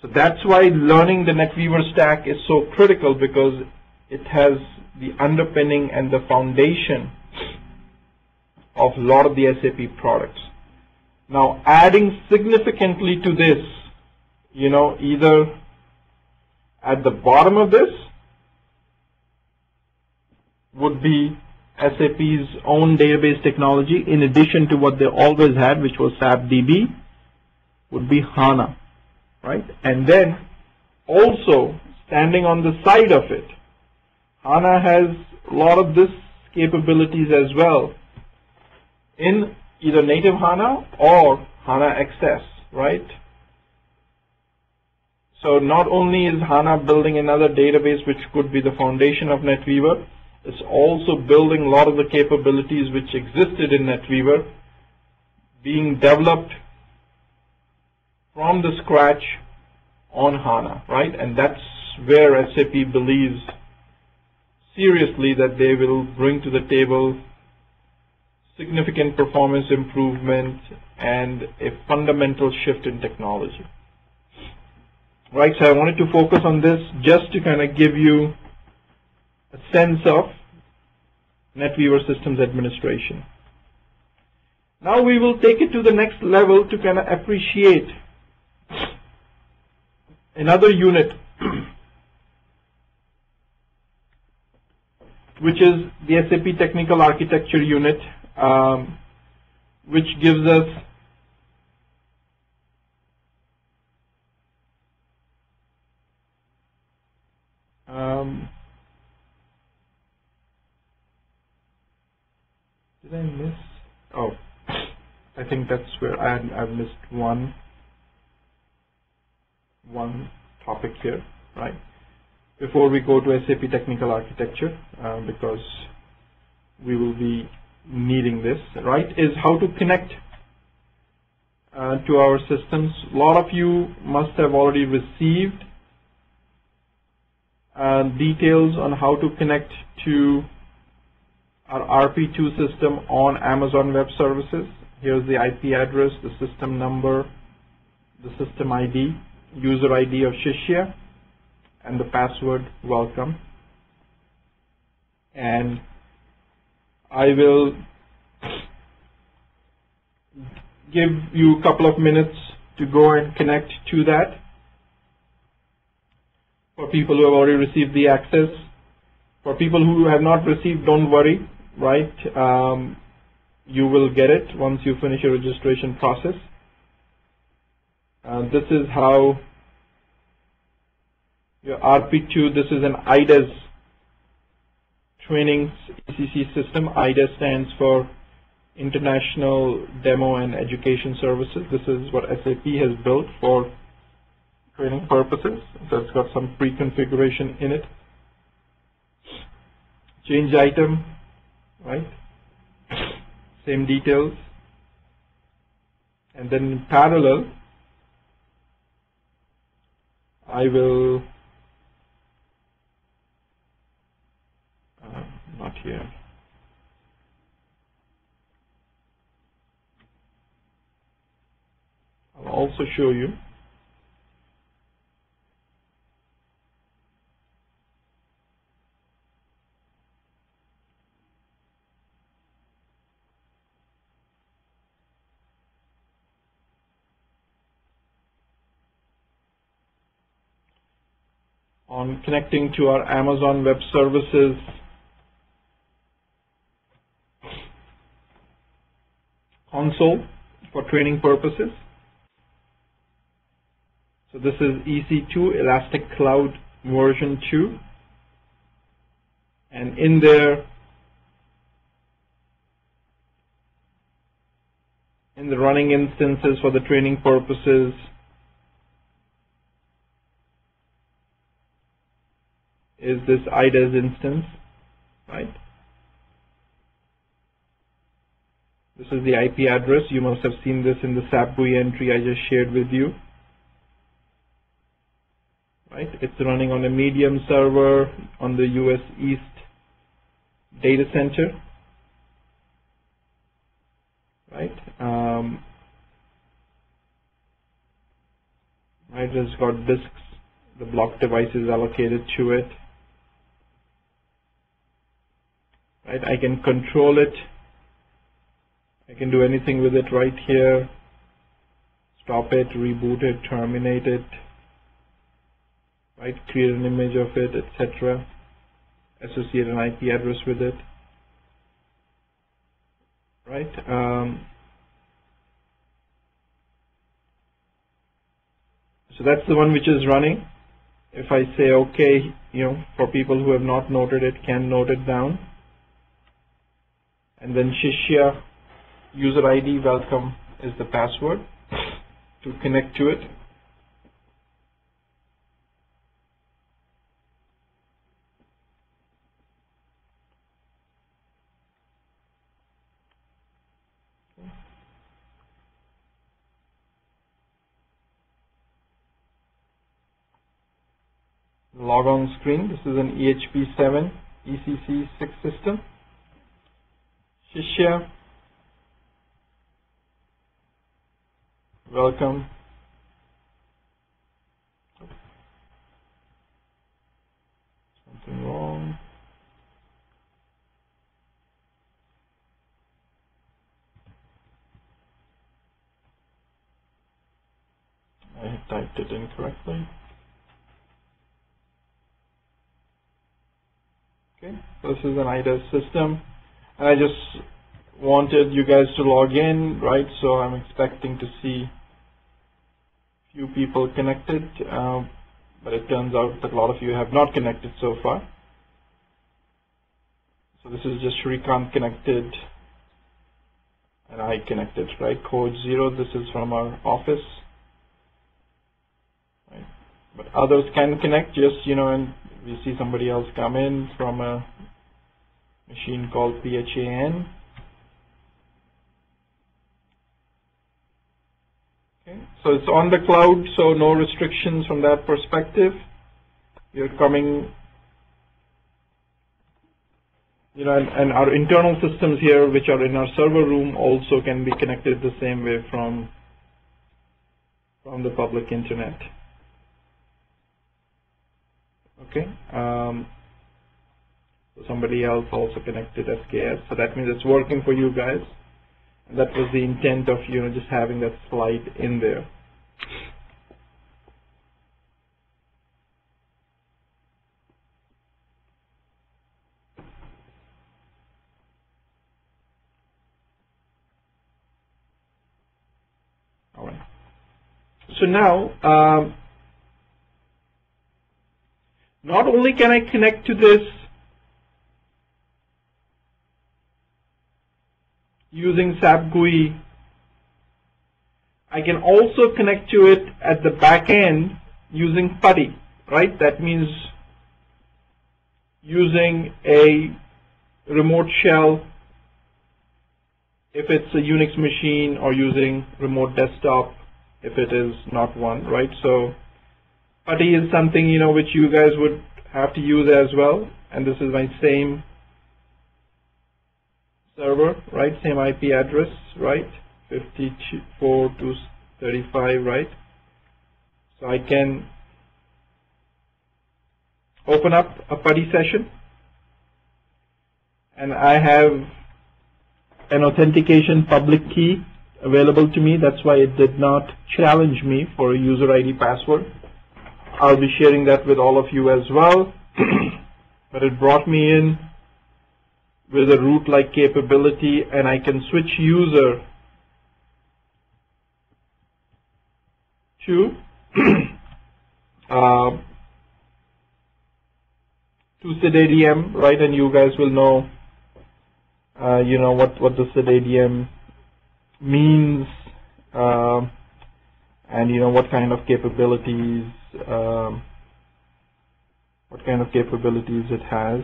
So that's why learning the NetWeaver stack is so critical, because it has the underpinning and the foundation of a lot of the SAP products. Now, adding significantly to this, either at the bottom of this would be SAP's own database technology, in addition to what they always had, which was SAP DB, would be HANA, right? And then also standing on the side of it, HANA has a lot of this capabilities as well in either native HANA or HANA XS, right? So not only is HANA building another database which could be the foundation of NetWeaver, it's also building a lot of the capabilities which existed in NetWeaver, being developed from the scratch on HANA, right? And that's where SAP believes seriously that they will bring to the table significant performance improvement and a fundamental shift in technology. Right, so I wanted to focus on this just to kind of give you a sense of NetWeaver systems administration. Now we will take it to the next level to kind of appreciate another unit, which is the SAP Technical Architecture unit, which gives us did I miss? Oh, I think that's where I've missed one topic here, right? Before we go to SAP Technical Architecture, because we will be needing this, right, is how to connect to our systems. A lot of you must have already received details on how to connect to our RP2 system on Amazon Web Services. Here's the IP address, the system number, the system ID, user ID of Shishya, and the password welcome. And I will give you a couple of minutes to go and connect to that. For people who have already received the access, for people who have not received, don't worry, right? You will get it once you finish your registration process. This is how your RP2, this is an IDES training ECC system. IDES stands for International Demo and Education Services. This is what SAP has built for training purposes. So it's got some pre-configuration in it. Change item, right? Same details. And then in parallel, I will, not here. I'll also show you on connecting to our Amazon Web Services console for training purposes. So this is EC2, Elastic Cloud version 2. And in there, in the running instances for the training purposes, is this IDES instance, right? This is the IP address. You must have seen this in the SAP GUI entry I just shared with you. Right? It's running on a medium server on the US East data center. Right? Right, it's got disks, the block device is allocated to it. Right? I can control it. I can do anything with it right here. Stop it, reboot it, terminate it. Right? Create an image of it, etc. Associate an IP address with it. Right? So that's the one which is running. If I say OK, for people who have not noted it, can note it down. And then Shishya user ID welcome is the password to connect to it. Log on screen. This is an EHP7 ECC6 system. Shishya, welcome. Something wrong. I typed it incorrectly. Okay, this is an IDES system. And I just wanted you guys to log in, right? So I'm expecting to see few people connected, but it turns out that a lot of you have not connected so far. So this is just Shrikant connected, and I connected, right? Code 0, this is from our office. Right? But others can connect, just, and we see somebody else come in from machine called PHAN. Okay. So it's on the cloud, so no restrictions from that perspective. You're coming, you know, and our internal systems here, which are in our server room, also can be connected the same way from the public internet. Okay. So somebody else also connected SKS, so that means it's working for you guys. And that was the intent of, you know, just having that slide in there. All right. So now, not only can I connect to this using SAP GUI, I can also connect to it at the back end using PuTTY, right? That means using a remote shell if it's a Unix machine, or using remote desktop if it is not one, right? So PuTTY is something, you know, which you guys would have to use as well, and this is my same server, right? Same IP address, right? 54.235, right? So I can open up a PuTTY session, and I have an authentication public key available to me. That's why it did not challenge me for a user ID password. I'll be sharing that with all of you as well. But it brought me in with a root-like capability, and I can switch user to SID-ADM, right? And you guys will know, you know, what the SID-ADM means, and you know what kind of capabilities it has.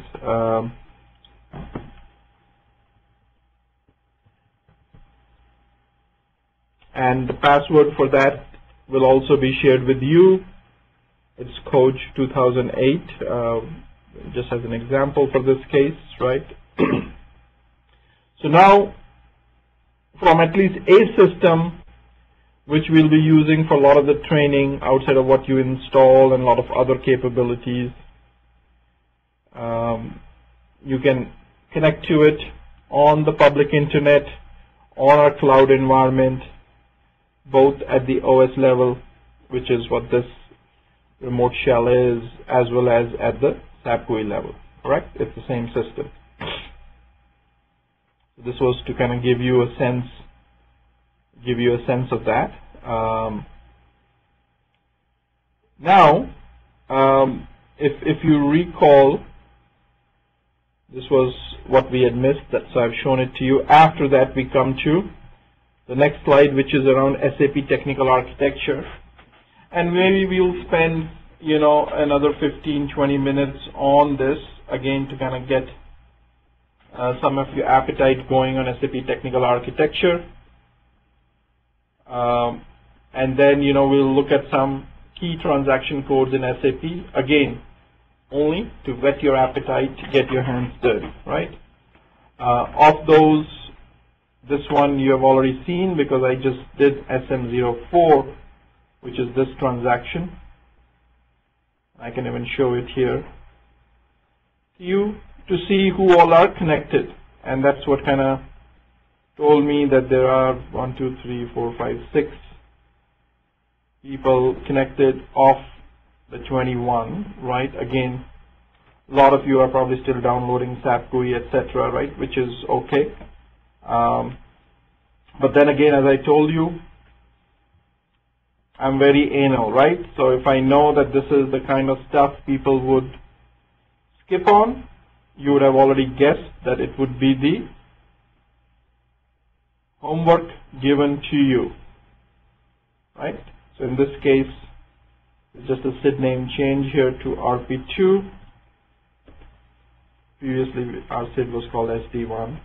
And the password for that will also be shared with you. It's Coach 2008, just as an example for this case, right? So now, from at least a system which we'll be using for a lot of the training outside of what you install and a lot of other capabilities, you can connect to it on the public internet, on our cloud environment, both at the OS level, which is what this remote shell is, as well as at the SAP GUI level, correct? It's the same system. This was to kind of give you a sense of that. Now, if you recall, this was what we had missed, so I've shown it to you. After that, we come to the next slide, which is around SAP technical architecture, and maybe we'll spend, you know, another 15-20 minutes on this again to kind of get some of your appetite going on SAP technical architecture, and then, you know, we'll look at some key transaction codes in SAP, again only to whet your appetite, get your hands dirty, right? Of those, this one you have already seen because I just did SM04, which is this transaction. I can even show it here to you to see who all are connected, and that's what kind of told me that there are 1, 2, 3, 4, 5, 6 people connected off the 21, right? Again, a lot of you are probably still downloading SAP GUI, etc., right? Which is okay. But then again, as I told you, I'm very anal, right? So if I know that this is the kind of stuff people would skip on, you would have already guessed that it would be the homework given to you, right? So in this case, it's just a SID name change here to RP2. Previously, our SID was called SD1.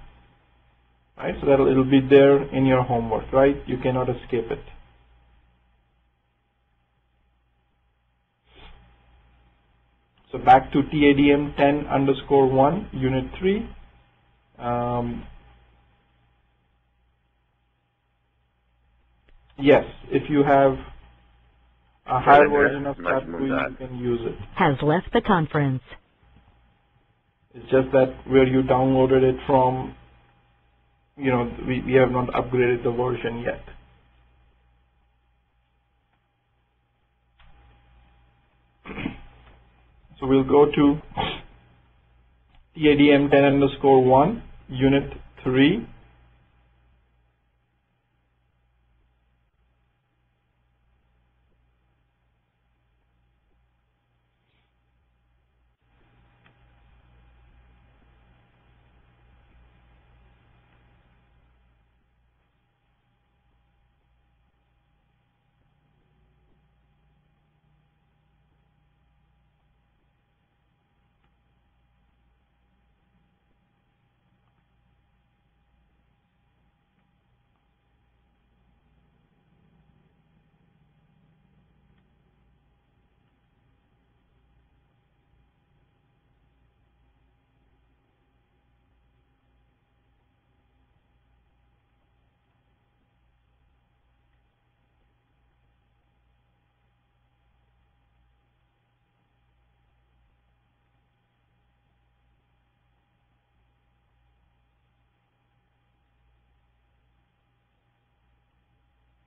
Right, so it'll be there in your homework, right? You cannot escape it. So back to TADM 10_1, Unit 3. Yes, if you have a higher version of SAP, you can use it. Has left the conference. It's just that where you downloaded it from, we have not upgraded the version yet. So we'll go to TADM 10_1, Unit 3.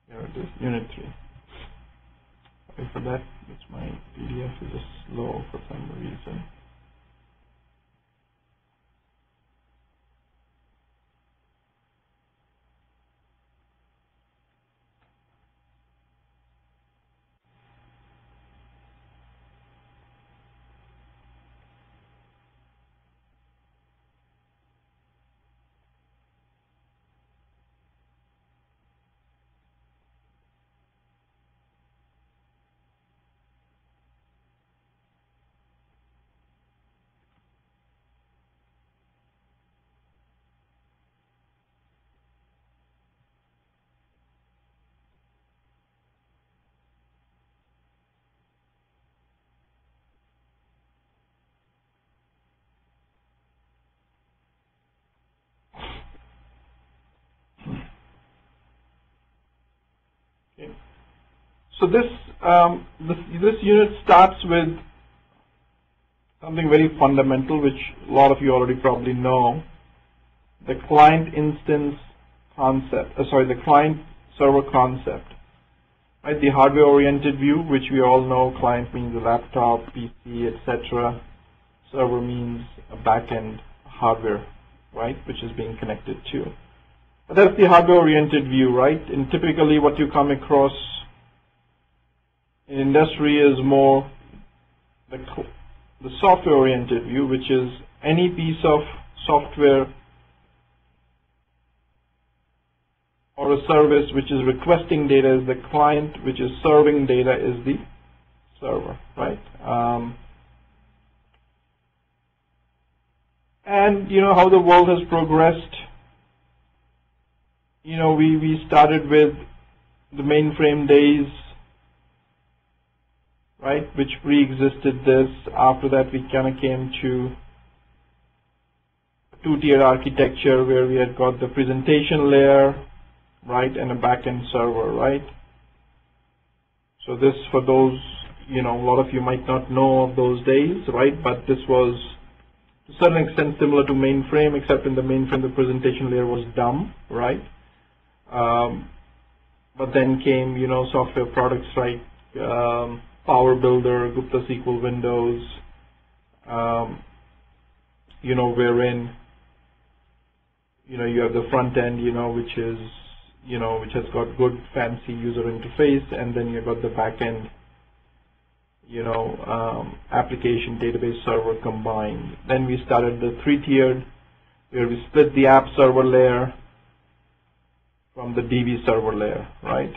There it is, Unit 3. Sorry for that, my PDF is just slow for some reason. Okay. So this unit starts with something very fundamental, which a lot of you already probably know: the client instance concept. The client server concept. Right, the hardware-oriented view, which we all know. Client means a laptop, PC, etc. Server means a back-end hardware, right, which is being connected to. But that's the hardware-oriented view, right? And typically what you come across in industry is more the software-oriented view, which is any piece of software or a service which is requesting data is the client, which is serving data is the server, right? And you know how the world has progressed. You know, we started with the mainframe days, right, which pre-existed this. After that, we kind of came to a two-tier architecture where we had got the presentation layer, right, and a back-end server, right? So this, for those, you know, a lot of you might not know of those days, right, but this was to a certain extent similar to mainframe, except in the mainframe the presentation layer was dumb, right? But then came, you know, software products like Power Builder, Gupta SQL Windows, you know, wherein, you know, you have the front end, you know, which is, you know, which has got good fancy user interface, and then you've got the back end, you know, application database server combined. Then we started the three-tiered, where we split the app server layer from the DB server layer, right?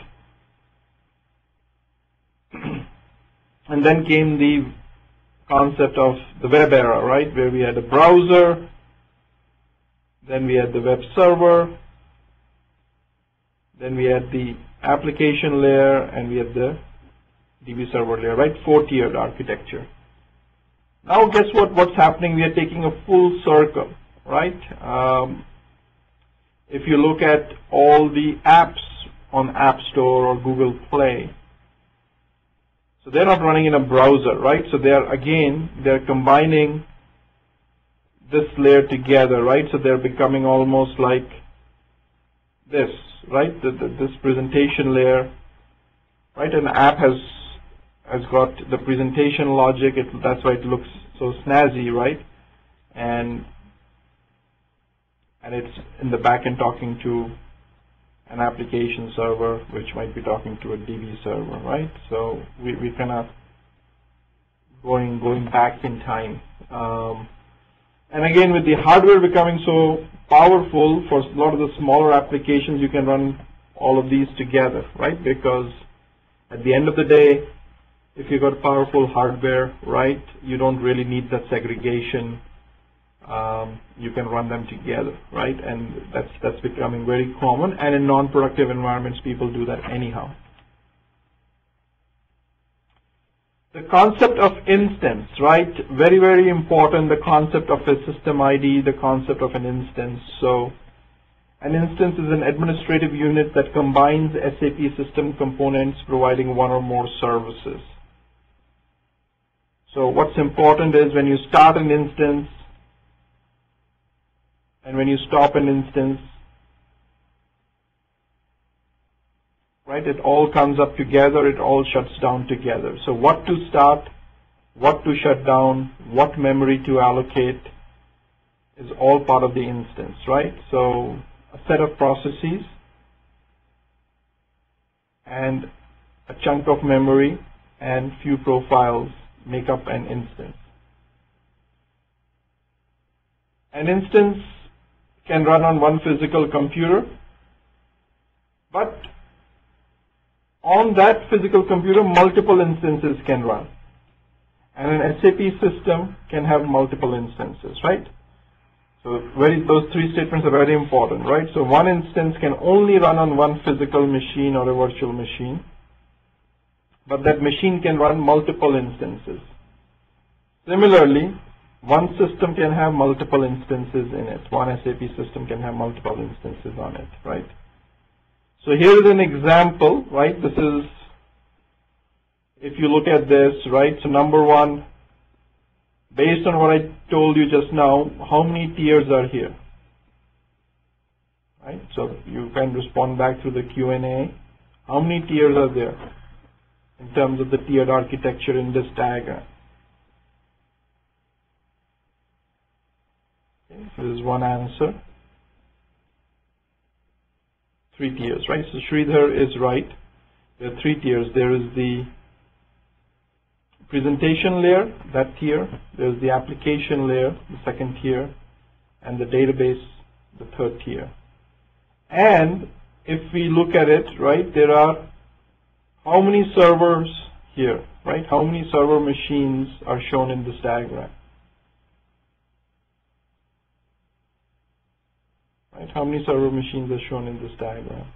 And then came the concept of the web era, right, where we had a browser, then we had the web server, then we had the application layer, and we had the DB server layer, right? 4-tiered architecture. Now guess what? What's happening? We are taking a full circle, right? If you look at all the apps on App Store or Google Play, so they're not running in a browser, right? So they're combining this layer together, right? So they're becoming almost like this, right? This presentation layer, right? An app has got the presentation logic. That's why it looks so snazzy, right? And it's in the back end talking to an application server, which might be talking to a DB server, right? So we kind of going back in time. And again, with the hardware becoming so powerful, for a lot of the smaller applications, you can run all of these together, right? Because at the end of the day, if you've got powerful hardware, right, you don't really need that segregation. You can run them together, right? And that's becoming very common. And in non-productive environments, people do that anyhow. The concept of instance, right? Very, very important. The concept of a system ID, the concept of an instance. So an instance is an administrative unit that combines SAP system components providing one or more services. So what's important is when you start an instance and when you stop an instance, right, it all comes up together, it all shuts down together. So what to start, what to shut down, what memory to allocate is all part of the instance, right? So a set of processes and a chunk of memory and few profiles make up an instance. An instance can run on one physical computer, but on that physical computer, multiple instances can run. And an SAP system can have multiple instances, right? So those three statements are very important, right? So one instance can only run on one physical machine or a virtual machine, but that machine can run multiple instances. Similarly, one system can have multiple instances in it. One SAP system can have multiple instances on it, right? So here is an example, right? This is, if you look at this, right? So number one, based on what I told you just now, how many tiers are here? Right? So you can respond back to the Q&A. How many tiers are there in terms of the tiered architecture in this diagram? Okay, so this is one answer. 3 tiers, right? So Sridhar is right. There are 3 tiers. There is the presentation layer, that tier. There's the application layer, the second tier, and the database, the third tier. And if we look at it, right, there are how many servers here, right? How many server machines are shown in this diagram? Right? How many server machines are shown in this diagram?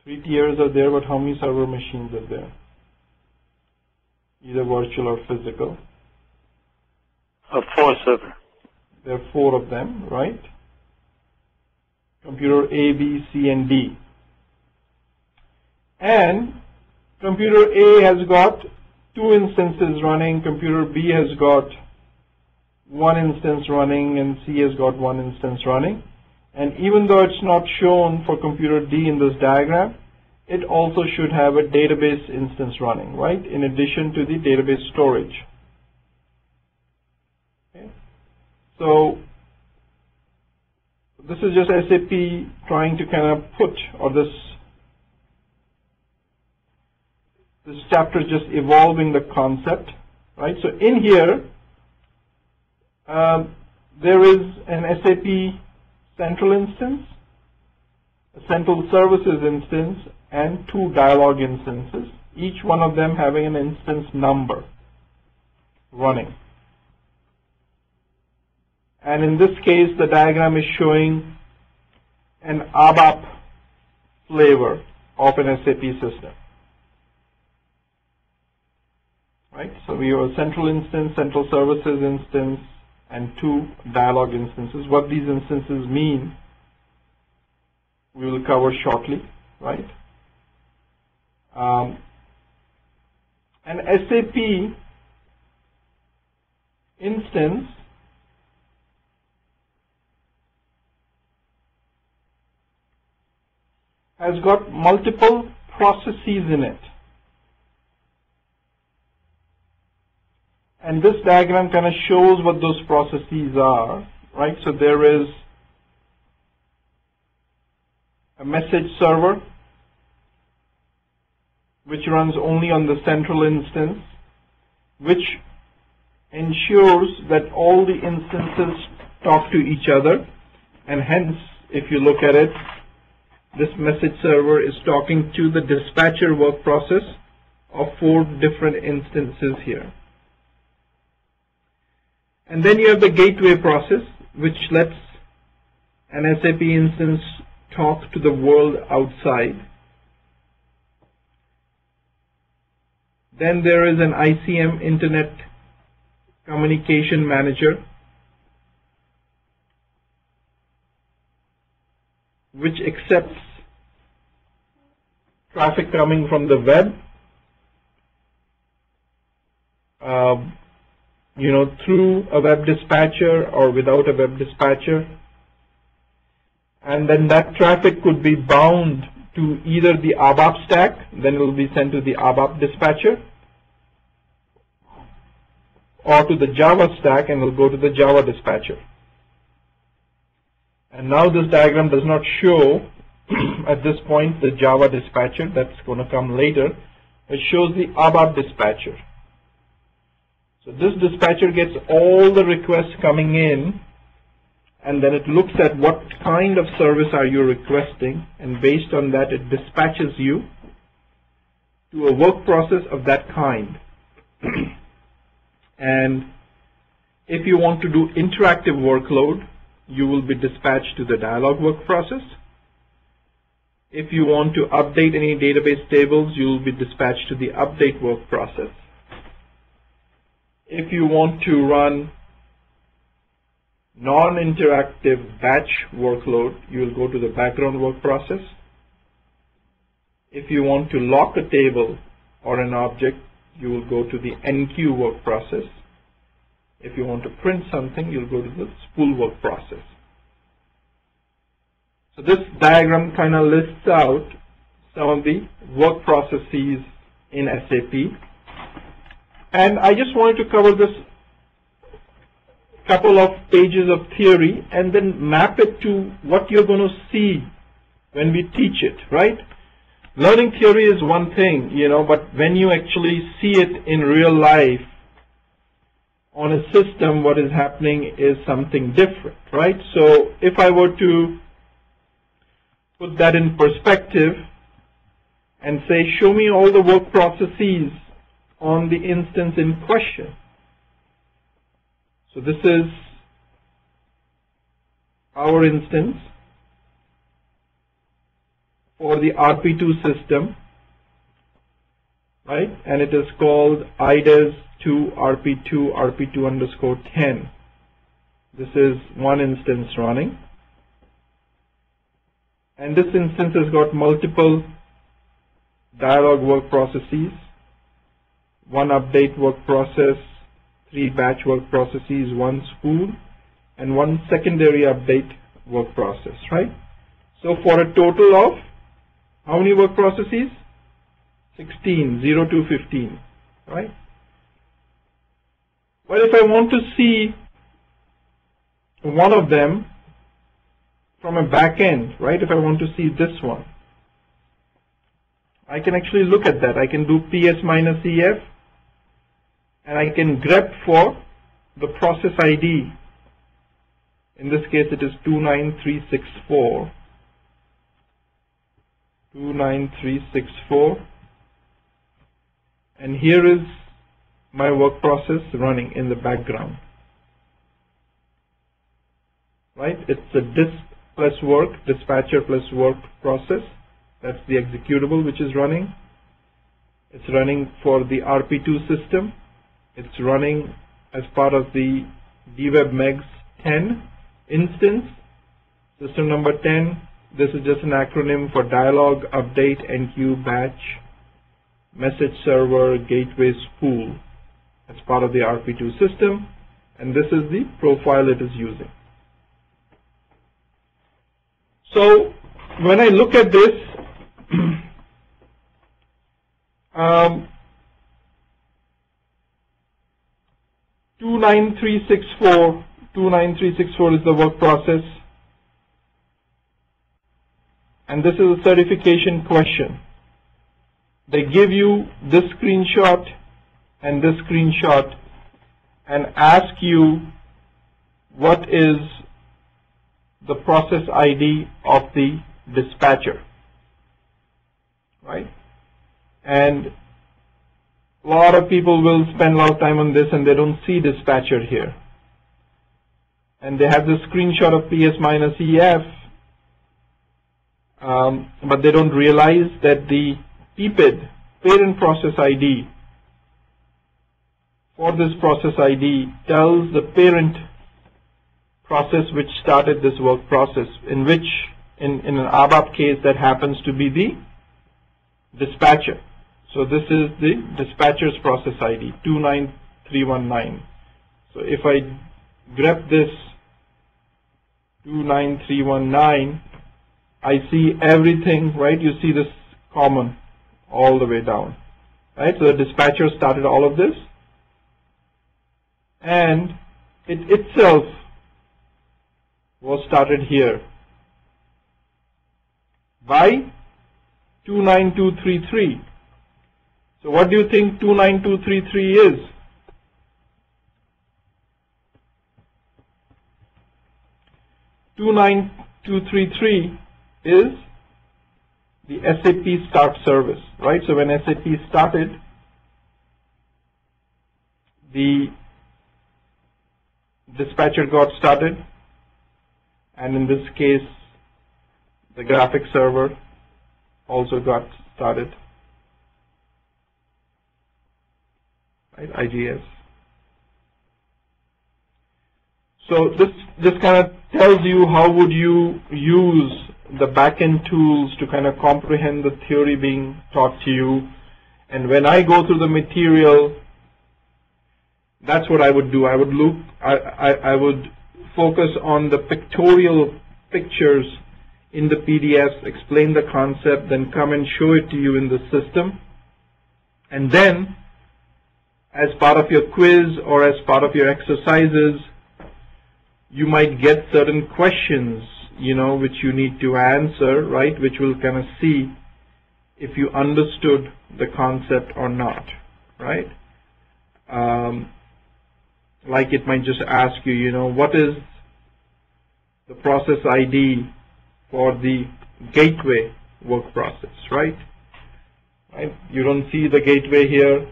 Three tiers are there, but how many server machines are there? Either virtual or physical. 4 server. There are 4 of them, right? Computer A, B, C, and D. And computer A has got 2 instances running, computer B has got 1 instance running, and C has got 1 instance running. And even though it's not shown for computer D in this diagram, it also should have a database instance running, right? In addition to the database storage. Okay. So this is just SAP trying to kind of put, or this chapter is just evolving the concept, right? So in here, there is an SAP central instance, a central services instance, and 2 dialog instances, each one of them having an instance number running. And in this case, the diagram is showing an ABAP flavor of an SAP system. Right? So we have a central instance, central services instance, and 2 dialog instances. What these instances mean, we will cover shortly, right? An SAP instance has got multiple processes in it. And this diagram kind of shows what those processes are, right? So there is a message server which runs only on the central instance, which ensures that all the instances talk to each other, and hence, if you look at it, this message server is talking to the dispatcher work process of 4 different instances here. And then you have the gateway process, which lets an SAP instance talk to the world outside. Then there is an ICM, Internet Communication Manager, which accepts traffic coming from the web, through a web dispatcher or without a web dispatcher. And then that traffic could be bound to either the ABAP stack, then it will be sent to the ABAP dispatcher, or to the Java stack and will go to the Java dispatcher. And now this diagram does not show at this point the Java dispatcher, that's going to come later. It shows the ABAP dispatcher. So this dispatcher gets all the requests coming in, and then it looks at what kind of service are you requesting, and based on that it dispatches you to a work process of that kind. And if you want to do interactive workload, you will be dispatched to the dialog work process. If you want to update any database tables, you will be dispatched to the update work process. If you want to run non-interactive batch workload, you will go to the background work process. If you want to lock a table or an object, you will go to the NQ work process. If you want to print something, you'll go to the spool work process. So this diagram kind of lists out some of the work processes in SAP. And I just wanted to cover this couple of pages of theory and then map it to what you're going to see when we teach it, right? Learning theory is one thing, but when you actually see it in real life on a system, what is happening is something different, right? So if I were to put that in perspective and say, show me all the work processes on the instance in question. So this is our instance for the RP2 system, right? And it is called IDES2 RP2 RP2 underscore 10. This is one instance running. And this instance has got multiple dialog work processes, one update work process, 3 batch work processes, 1 spool, and 1 secondary update work process, right? So for a total of how many work processes? 16, 0 to 15, right? Well, if I want to see one of them from a back end, right? If I want to see this one, I can actually look at that. I can do PS-EF, and I can grep for the process ID In this case, it is 29364. 29364. And here is my work process running in the background. Right? It's a dis plus work, dispatcher plus work process. That's the executable which is running. It's running for the RP2 system. It's running as part of the dwebmegs 10 instance, system number 10. This is just an acronym for dialog, update, enqueue, batch, message server, gateway, spool, as part of the RP2 system. And this is the profile it is using. So when I look at this, 29364 is the work process, and this is a certification question. They give you this screenshot and this screenshot and ask you what is the process ID of the dispatcher, right? And a lot of people will spend a lot of time on this and they don't see dispatcher here. And they have the screenshot of PS-EF, but they don't realize that the PPID, parent process ID, for this process ID tells the parent process which started this work process, in which, in an ABAP case, that happens to be the dispatcher. So this is the dispatcher's process ID, 29319. So if I grep this 29319, I see everything, right? You see this common all the way down, right? So the dispatcher started all of this, and it itself was started here by 29233. So what do you think 29233 is? (29233) is the SAP start service, right? So when SAP started, the dispatcher got started, and in this case, the graphic server also got started. Right, IGS. So this kind of tells you how would you use the backend tools to kind of comprehend the theory being taught to you. And when I go through the material, that's what I would do. I would focus on the pictorial pictures in the PDFs, explain the concept, then come and show it to you in the system. And then, as part of your quiz or as part of your exercises, you might get certain questions, which you need to answer, right? Which will kind of see if you understood the concept or not, right? Like it might just ask you, what is the process ID for the gateway work process, right? Right? You don't see the gateway here,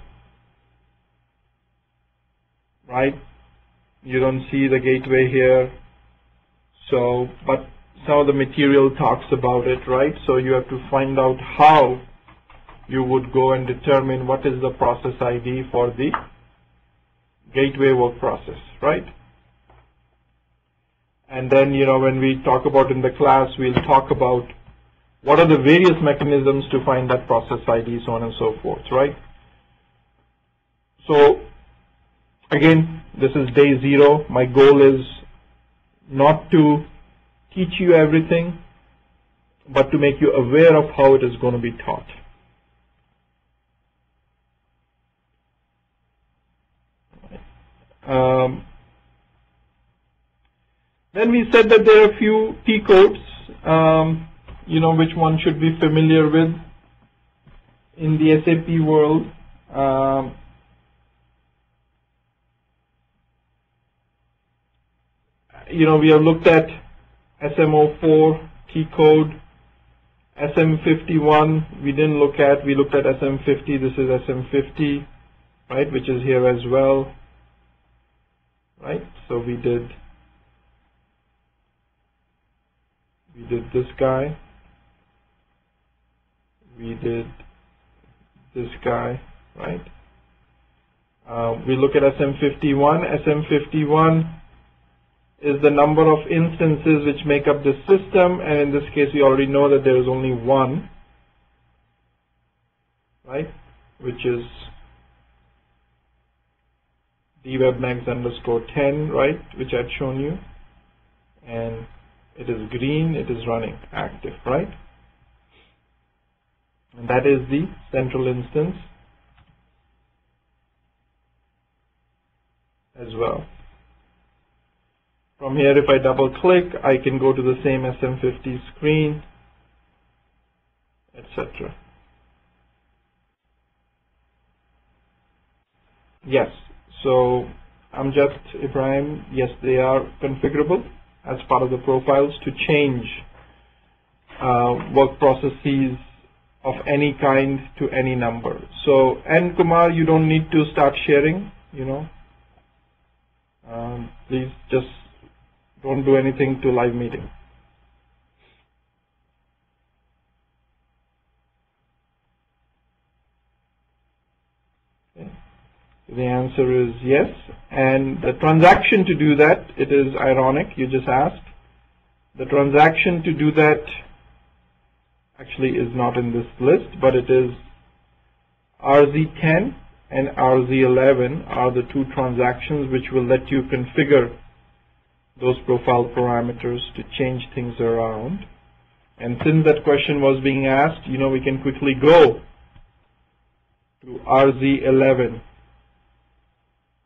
right? You don't see the gateway here. So, but some of the material talks about it, right? So you have to find out how you would go and determine what is the process ID for the gateway work process, right? And then, when we talk about in the class, we'll talk about what are the various mechanisms to find that process ID, so on and so forth, right? So, again, this is day 0. My goal is not to teach you everything, but to make you aware of how it is going to be taught. Then we said that there are a few T codes, which one should be familiar with in the SAP world. we have looked at SM04, T code, SM51 we didn't look at, we looked at SM50, this is SM50, right, which is here as well, right? So we did this guy, we did this guy, right? We look at SM51. SM51 is the number of instances which make up this system, and in this case we already know that there is only one, right, which is dwebmax_10, right, which I had shown you, and it is green, it is running active, right, and that is the central instance as well. From here, if I double click, I can go to the same SM50 screen, etc. Yes, so Amjad, Ibrahim, yes, they are configurable as part of the profiles to change work processes of any kind to any number. So, and Kumar, you don't need to start sharing, please just don't do anything to live meeting. Okay. The answer is yes, and the transaction to do that, it is ironic, you just asked. The transaction to do that actually is not in this list, but it is RZ10 and RZ11 are the two transactions which will let you configure those profile parameters to change things around. And since that question was being asked, we can quickly go to RZ11.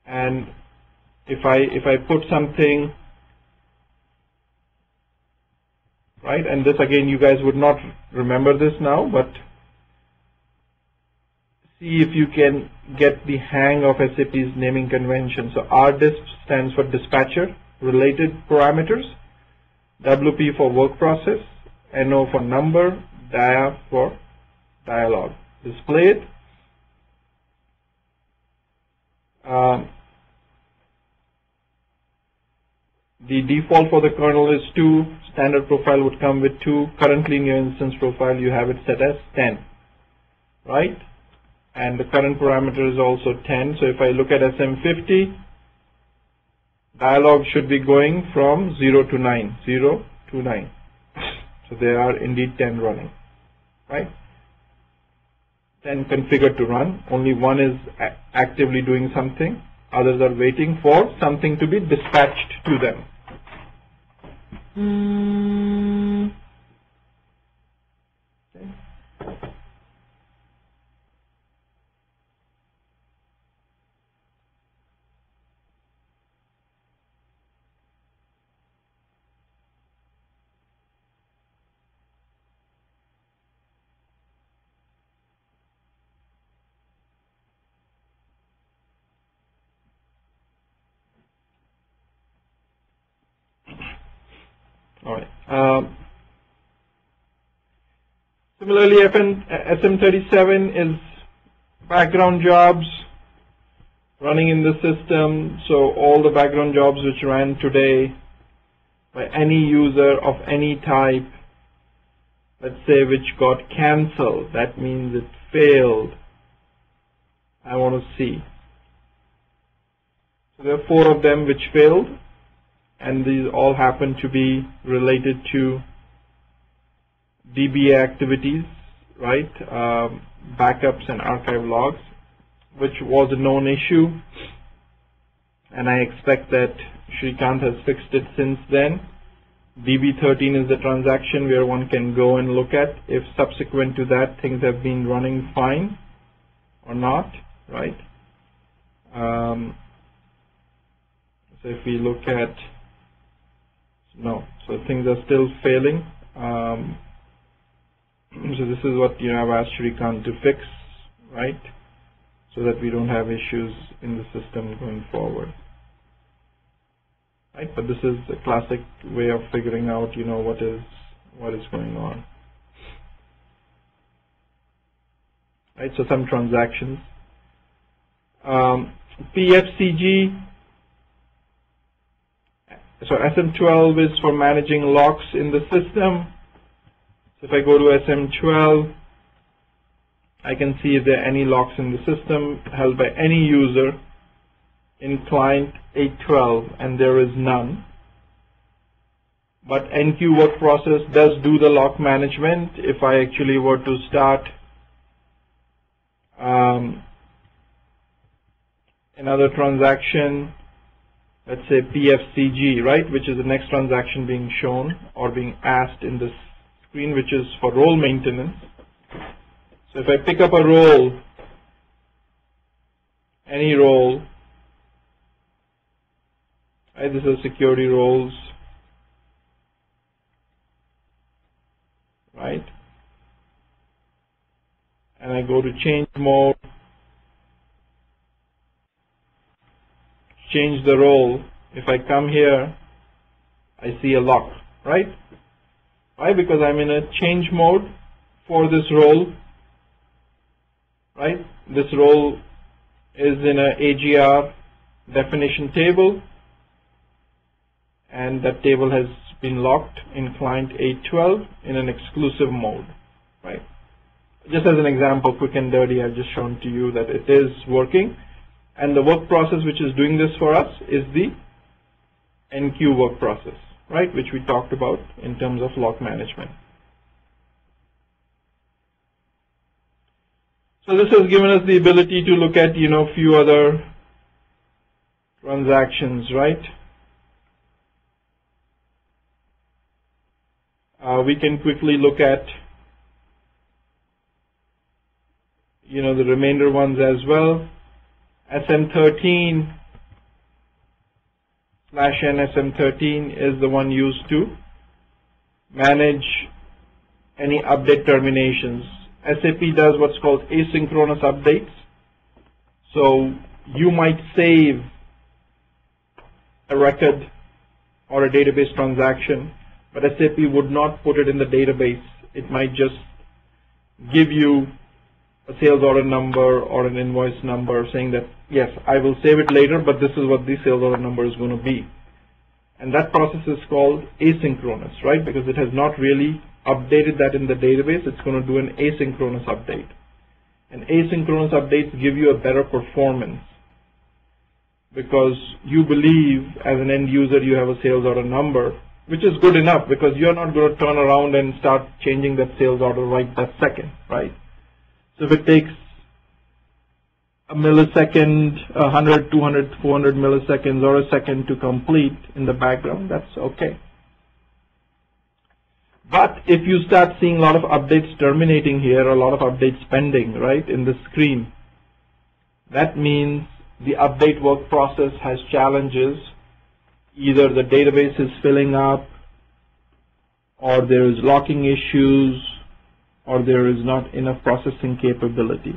And if I put something, right, and this again, you guys would not remember this now, but see if you can get the hang of SAP's naming convention. So RDISP stands for dispatcher related parameters, WP for work process, NO for number, dia for dialog. Display it. The default for the kernel is 2. Standard profile would come with 2. Currently in your instance profile you have it set as 10, right? And the current parameter is also 10. So if I look at SM50, dialog should be going from 0 to 9, 0 to 9. So there are indeed 10 running, right? 10 configured to run. Only one is actively doing something. Others are waiting for something to be dispatched to them. Okay. All right. Similarly, SM37 is background jobs running in the system. So all the background jobs which ran today by any user of any type, let's say which got cancelled, that means it failed. I want to see. So there are 4 of them which failed, and these all happen to be related to DBA activities, right? Backups and archive logs, which was a known issue, and I expect that Shrikant has fixed it since then. DB13 is the transaction where one can go and look at if subsequent to that things have been running fine or not, right? So if we look at, no, so things are still failing. So this is what I've asked Shrikant to fix, right? So that we don't have issues in the system going forward. right? But this is a classic way of figuring out, what is going on. Right, so some transactions. PFCG, so SM12 is for managing locks in the system. So if I go to SM12, I can see if there are any locks in the system held by any user in client 812, and there is none. But NQ work process does do the lock management. If I actually were to start another transaction, let's say PFCG, right, which is the next transaction being shown or being asked in this screen, which is for role maintenance. So if I pick up a role, any role, right, this is security roles, right, and I go to change mode, change the role. If I come here, I see a lock, right? Why? Because I'm in a change mode for this role, right? This role is in a AGR definition table, and that table has been locked in client 812 in an exclusive mode, right? Just as an example, quick and dirty, I've just shown to you that it is working. And the work process which is doing this for us is the NQ work process, right, which we talked about in terms of lock management. So this has given us the ability to look at, a few other transactions, right? We can quickly look at, the remainder ones as well. SM13 / SM13 is the one used to manage any update terminations. SAP does what's called asynchronous updates. So you might save a record or a database transaction, but SAP would not put it in the database. It might just give you a sales order number or an invoice number saying that, yes, I will save it later, but this is what the sales order number is going to be. And that process is called asynchronous, right? Because it has not really updated that in the database. It's going to do an asynchronous update. And asynchronous updates give you a better performance because you believe as an end user you have a sales order number, which is good enough because you're not going to turn around and start changing that sales order right that second, right? So if it takes a millisecond, 100, 200, 400 milliseconds or a second to complete in the background, that's okay. But if you start seeing a lot of updates terminating here, a lot of updates pending, right, in the screen, that means the update work process has challenges. Either the database is filling up, or there is locking issues, or there is not enough processing capability.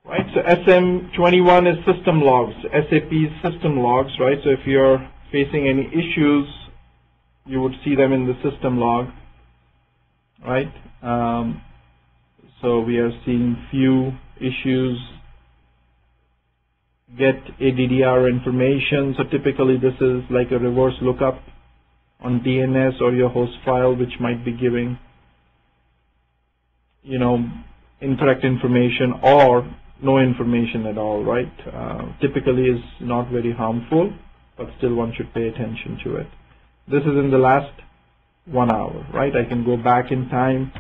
Right, so SM21 is system logs, SAP's system logs, right? So if you're facing any issues, you would see them in the system log, right? So we are seeing few issues, get ADDR information. So typically this is like a reverse lookup on DNS or your host file, which might be giving, incorrect information or no information at all, right? Typically is not very harmful, but still one should pay attention to it. This is in the last 1 hour, right? I can go back in time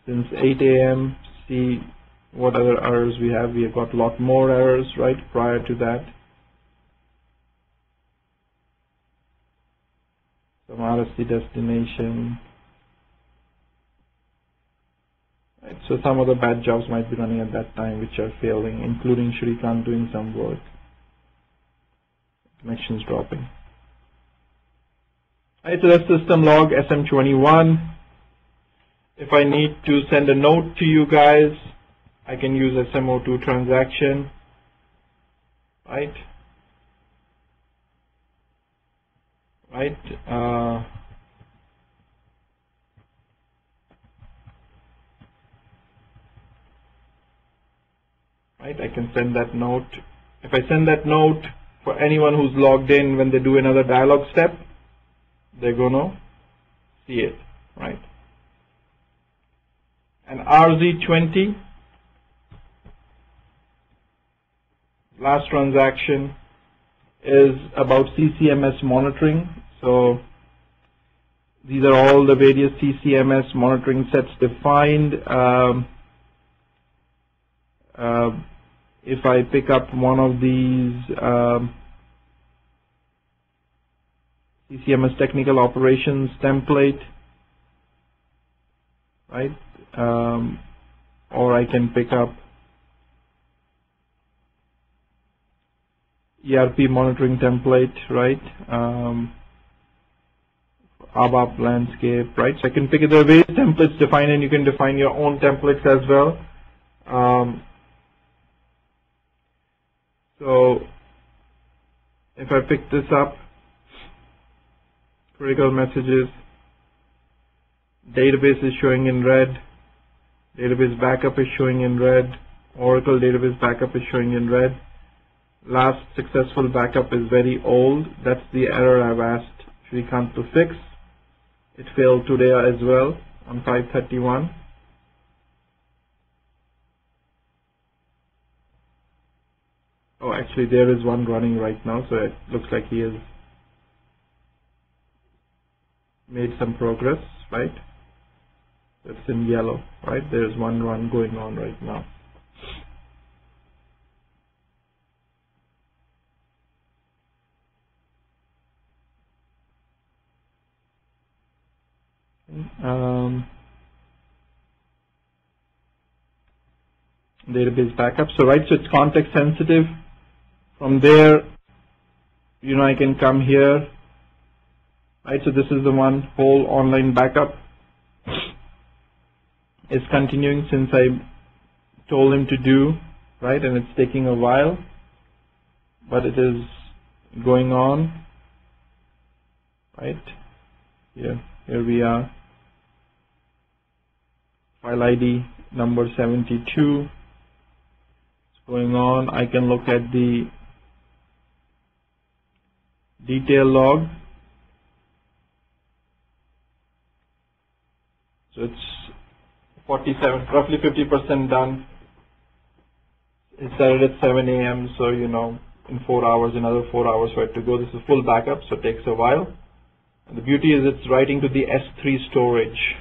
since 8 a.m., see what other errors we have. We have got a lot more errors, right, prior to that. Some RSC destination. Right, so some of the bad jobs might be running at that time which are failing, including Shrikant doing some work. Connections dropping. Right, so that's system log SM21. If I need to send a note to you guys, I can use SMO2 transaction, right? right? Right, I can send that note. If I send that note for anyone who's logged in, when they do another dialog step, they're gonna see it, right? And RZ20, last transaction, is about CCMS monitoring. So these are all the various CCMS monitoring sets defined. If I pick up one of these CCMS technical operations template, right? Or I can pick up ERP monitoring template, right? ABAP landscape, right? So I can pick it. There are various templates defined, and you can define your own templates as well. So if I pick this up, critical messages, database is showing in red, database backup is showing in red, Oracle database backup is showing in red. Last successful backup is very old. That's the error I've asked Shrikant to fix. It failed today as well on 5/31. Oh, actually there is one running right now, so it looks like he has made some progress, right? It's in yellow, right? There's one run going on right now. Database backup. So right, so it's context sensitive. From there, you know, I can come here, right? So this is the one, whole online backup. It's continuing since I told him to do, right? And it's taking a while, but it is going on, right? Here we are. File ID number 72. It's going on. I can look at the detail log. So it's 47, roughly 50% done. It started at 7 a.m. So, you know, in 4 hours, another 4 hours for it to go. This is full backup, so it takes a while. And the beauty is it's writing to the S3 storage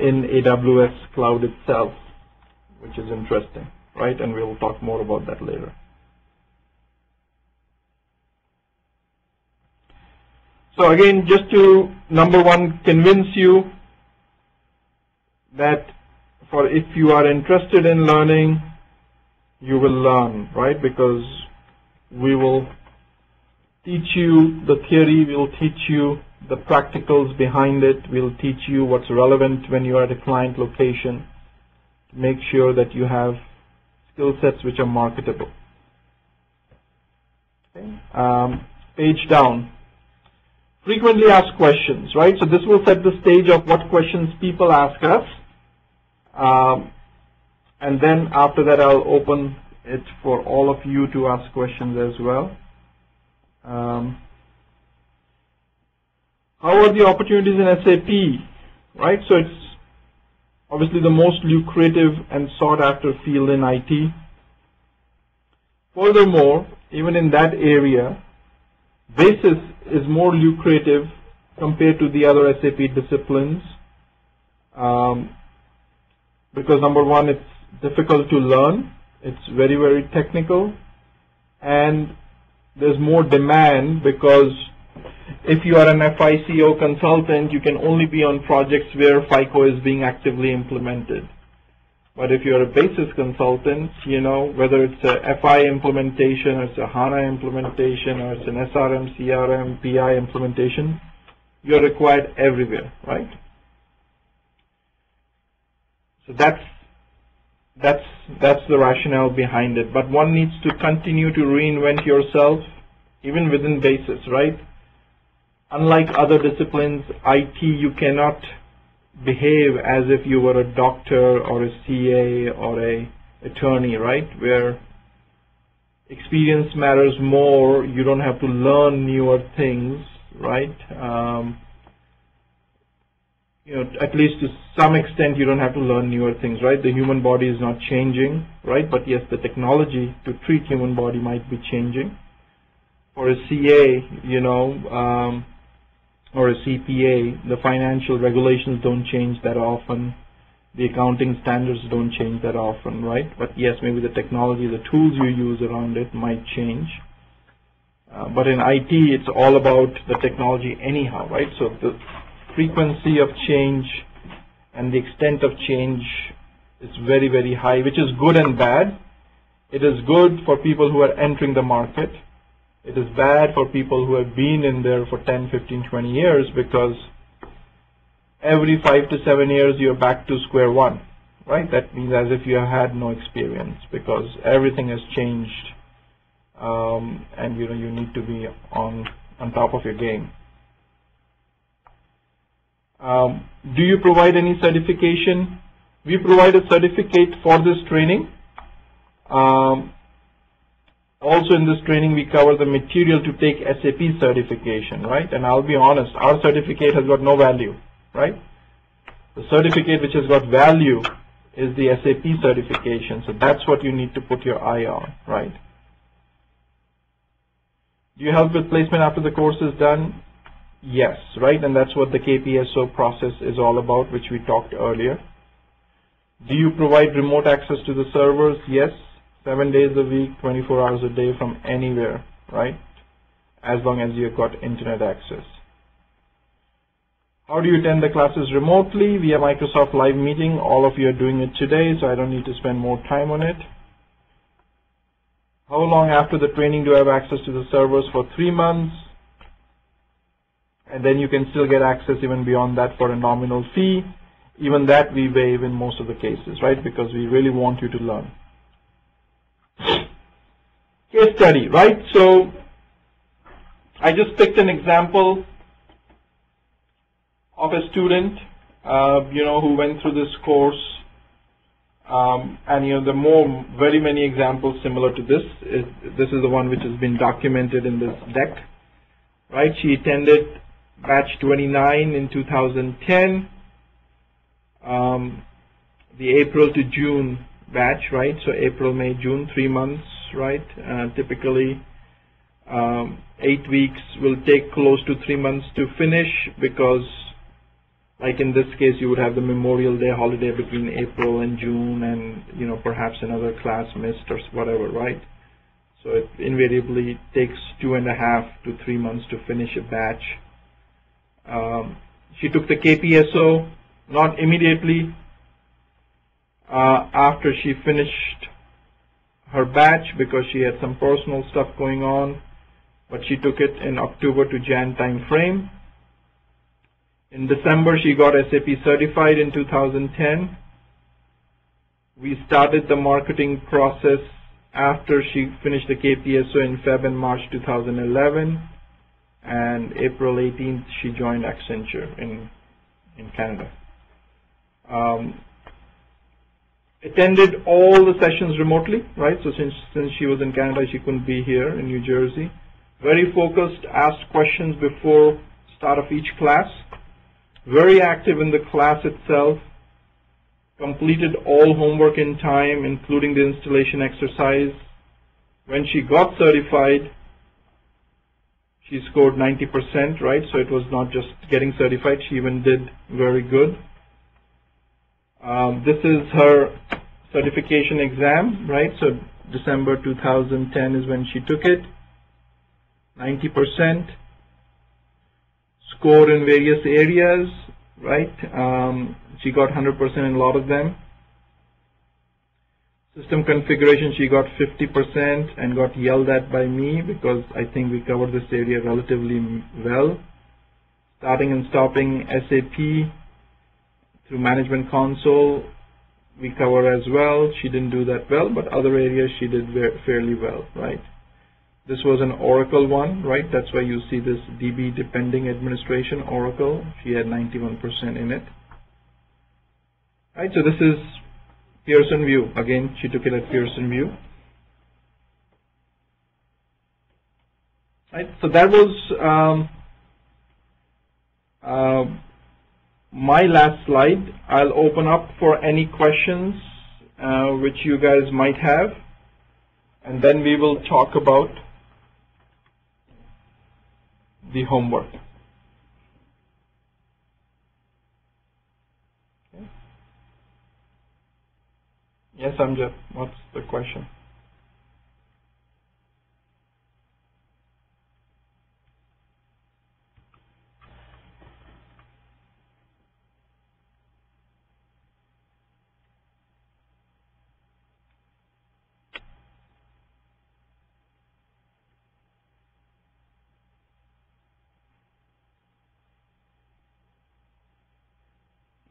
in AWS cloud itself, which is interesting, right? And we'll talk more about that later. So again, just to, number one, convince you that if you are interested in learning, you will learn, right? Because we will teach you the theory, we'll teach you the practicals behind it, we'll teach you what's relevant when you are at a client location to make sure that you have skill sets which are marketable. Okay. Page down. Frequently asked questions, right? So this will set the stage of what questions people ask us. And then after that, I'll open it for all of you to ask questions as well. How are the opportunities in SAP, right? So it's obviously the most lucrative and sought after field in IT. Furthermore, even in that area, basis is more lucrative compared to the other SAP disciplines. Because number one, it's difficult to learn. It's very, very technical. And there's more demand because if you are an FICO consultant, you can only be on projects where FICO is being actively implemented. But if you're a basis consultant, you know, whether it's a FI implementation, or it's a HANA implementation, or it's an SRM, CRM, PI implementation, you're required everywhere, right? So that's the rationale behind it. But one needs to continue to reinvent yourself, even within basis, right? Unlike other disciplines, IT, you cannot behave as if you were a doctor or a CA or a attorney, right? Where experience matters more. You don't have to learn newer things, right? At least to some extent, you don't have to learn newer things, right? The human body is not changing, right? But yes, the technology to treat human body might be changing. For a CA, or a CPA, the financial regulations don't change that often. The accounting standards don't change that often, right? But yes, maybe the technology, the tools you use around it might change. But in IT, it's all about the technology anyhow, right? So the frequency of change and the extent of change is very, very high, which is good and bad. It is good for people who are entering the market. It is bad for people who have been in there for 10, 15, 20 years, because every 5 to 7 years you're back to square one, right? That means as if you have had no experience, because everything has changed, and you need to be on top of your game. Do you provide any certification? We provide a certificate for this training. Also in this training, we cover the material to take SAP certification, right? And I'll be honest, our certificate has got no value, right? The certificate which has got value is the SAP certification. So that's what you need to put your eye on, right? Do you help with placement after the course is done? Yes, right? And that's what the KPSO process is all about, which we talked earlier. Do you provide remote access to the servers? Yes. 7 days a week, 24 hours a day from anywhere, right? As long as you've got internet access. How do you attend the classes remotely? Via Microsoft Live Meeting. All of you are doing it today, so I don't need to spend more time on it. How long after the training do I have access to the servers? For 3 months. And then you can still get access even beyond that for a nominal fee. Even that we waive in most of the cases, right? Because we really want you to learn. Case study, right? So I just picked an example of a student, who went through this course, and there are very many examples similar to this. This is the one which has been documented in this deck, right? She attended batch 29 in 2010, the April to June batch, right? So April, May, June, 3 months, right? Typically 8 weeks will take close to 3 months to finish, because like in this case you would have the Memorial Day holiday between April and June, and perhaps another class missed or whatever, right? So it invariably takes 2.5 to 3 months to finish a batch. She took the KPSO not immediately after she finished her batch, because she had some personal stuff going on, but she took it in October to Jan time frame. In December, she got SAP certified in 2010. We started the marketing process after she finished the KPSO in Feb and March 2011, and April 18th she joined Accenture in Canada. Attended all the sessions remotely, right? So since she was in Canada, she couldn't be here in New Jersey. Very focused, asked questions before start of each class. Very active in the class itself. Completed all homework in time, including the installation exercise. When she got certified, she scored 90%, right? So it was not just getting certified, she even did very good. This is her certification exam, right? So December 2010 is when she took it. 90%. Score in various areas, right? She got 100% in a lot of them. System configuration, she got 50% and got yelled at by me because I think we covered this area relatively well. Starting and stopping SAP through Management Console, we cover as well. She didn't do that well, but other areas she did fairly well, right? This was an Oracle one, right? That's why you see this DB depending administration, Oracle. She had 91% in it. Right, so this is Pearson VUE. Again, she took it at Pearson VUE. Right, so that was my last slide. I'll open up for any questions which you guys might have, and then we will talk about the homework. Okay. Yes, Amjad, what's the question?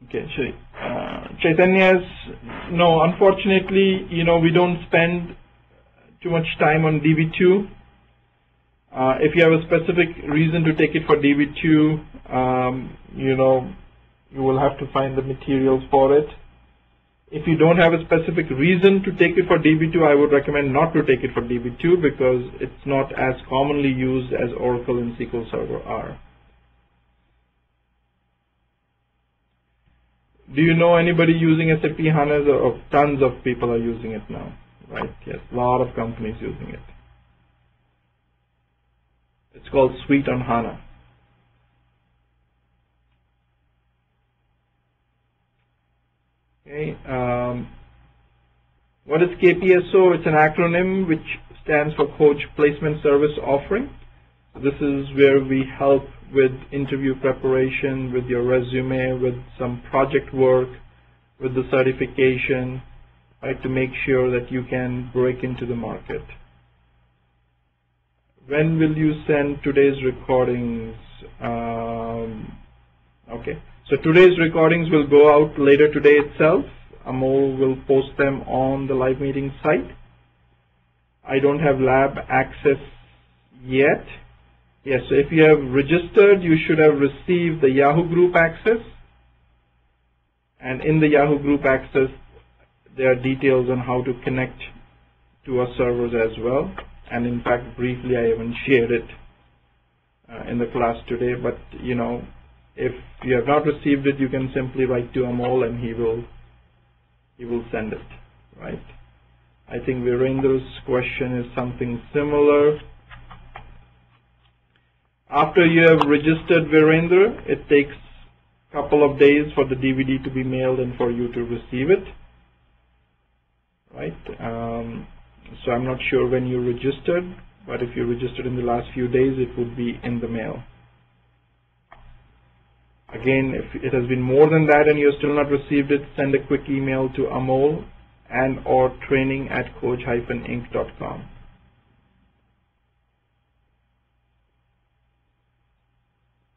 Okay, Chaitanya's, no, unfortunately, we don't spend too much time on DB2. If you have a specific reason to take it for DB2, you will have to find the materials for it. If you don't have a specific reason to take it for DB2, I would recommend not to take it for DB2 because it's not as commonly used as Oracle and SQL Server are. Do you know anybody using SAP HANA? Tons of people are using it now, right? Yes, a lot of companies using it. It's called Suite on HANA. Okay. What is KPSO? It's an acronym which stands for Coach Placement Service Offering. This is where we help with interview preparation, with your resume, with some project work, with the certification, right, to make sure that you can break into the market. When will you send today's recordings? Okay, so today's recordings will go out later today itself. Amol will post them on the live meeting site. I don't have lab access yet. Yes, so if you have registered, you should have received the Yahoo Group access. And in the Yahoo Group access, there are details on how to connect to our servers as well. And in fact, briefly, I haven't shared it in the class today. But, if you have not received it, you can simply write to Amol and he will send it, right? I think Virendra's question is something similar. After you have registered, Virendra, it takes a couple of days for the DVD to be mailed and for you to receive it, right? So I'm not sure when you registered, but if you registered in the last few days, it would be in the mail. Again, if it has been more than that and you have still not received it, send a quick email to amol and/or training@coach-inc.com.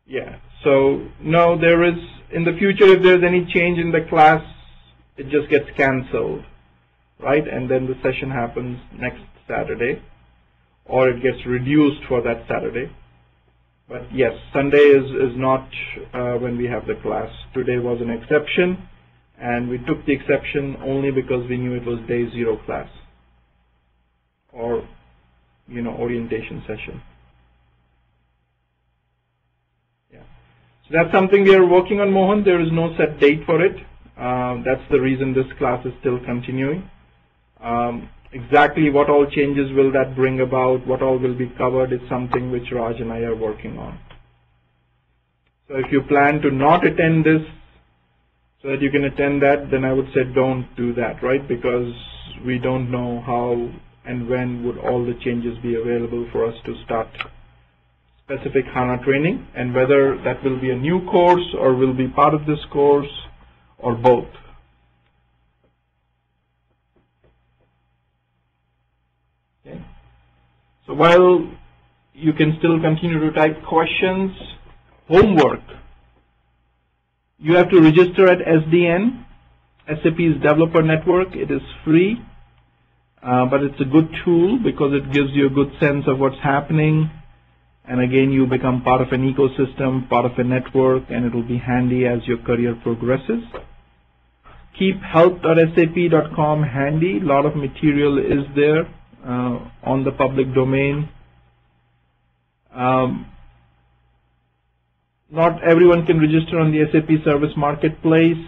Yeah, so no, there is, in the future, if there's any change in the class, it just gets cancelled, right? And then the session happens next Saturday, or it gets reduced for that Saturday. But yes, Sunday is not when we have the class. Today was an exception, and we took the exception only because we knew it was day 0 class, or, orientation session. That's something we are working on, Mohan. There is no set date for it. That's the reason this class is still continuing. Exactly what all changes will that bring about, what all will be covered is something which Raj and I are working on. So if you plan to not attend this so that you can attend that, then I would say don't do that, right? Because we don't know how and when would all the changes be available for us to start specific HANA training, and whether that will be a new course or will be part of this course or both. Okay. So while you can still continue to type questions, homework, you have to register at SDN, SAP's developer network. It is free. But it's a good tool because it gives you a good sense of what's happening. And again, you become part of an ecosystem, part of a network, and it will be handy as your career progresses. Keep help.sap.com handy. A lot of material is there on the public domain. Not everyone can register on the SAP Service Marketplace,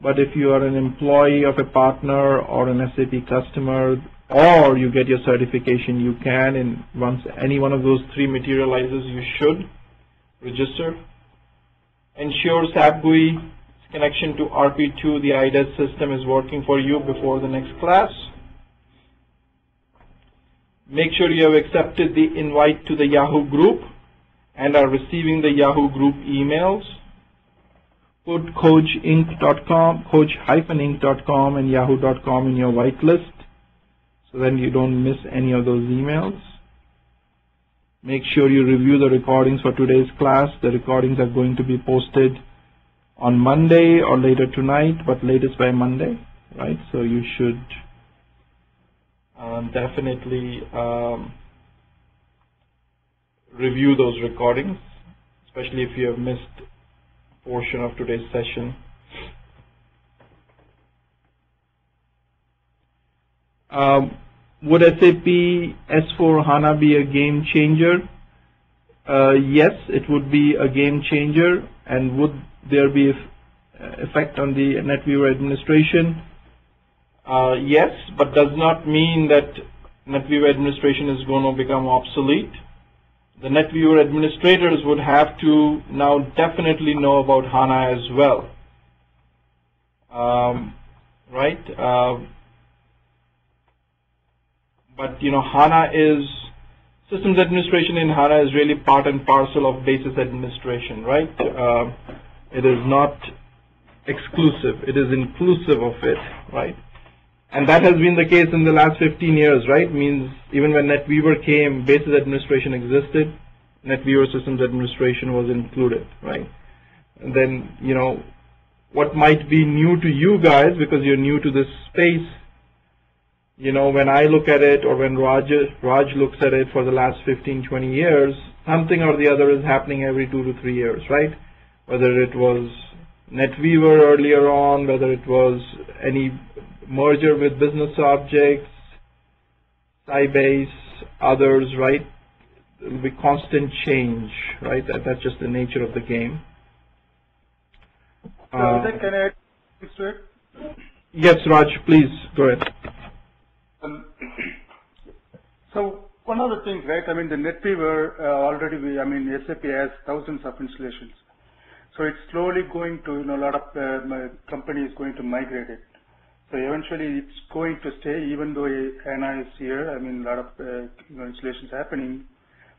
but if you are an employee of a partner or an SAP customer, or you get your certification, you can, and once any one of those three materializes, you should register. Ensure SAP GUI's connection to RP2, the IDES system, is working for you before the next class. Make sure you have accepted the invite to the Yahoo group and are receiving the Yahoo group emails. Put coach-inc.com, coach-inc.com and yahoo.com in your whitelist so then you don't miss any of those emails. Make sure you review the recordings for today's class. The recordings are going to be posted on Monday or later tonight, but latest by Monday, right? So you should definitely review those recordings, especially if you have missed a portion of today's session. Would SAP S/4HANA be a game changer? Yes, it would be a game changer. And would there be effect on the NetWeaver administration? Yes, but does not mean that NetWeaver administration is going to become obsolete. The NetWeaver administrators would have to now definitely know about HANA as well. Right? But HANA is, systems administration in HANA is really part and parcel of basis administration, right? It is not exclusive, it is inclusive of it, right? And that has been the case in the last 15 years, right? Means even when NetWeaver came, basis administration existed, NetWeaver systems administration was included, right? And then, what might be new to you guys, because you're new to this space, when I look at it or when Raj looks at it for the last 15, 20 years, something or the other is happening every 2 to 3 years, right? Whether it was NetWeaver earlier on, whether it was any merger with business objects, Sybase, others, right? There will be constant change, right? That's just the nature of the game. Can I add to it? Yes, Raj, please, go ahead. So one of the things, right, the NetWeaver already, SAP has thousands of installations. So it's slowly going to, a lot of companies going to migrate it. So eventually it's going to stay, even though HANA is here, a lot of installations happening.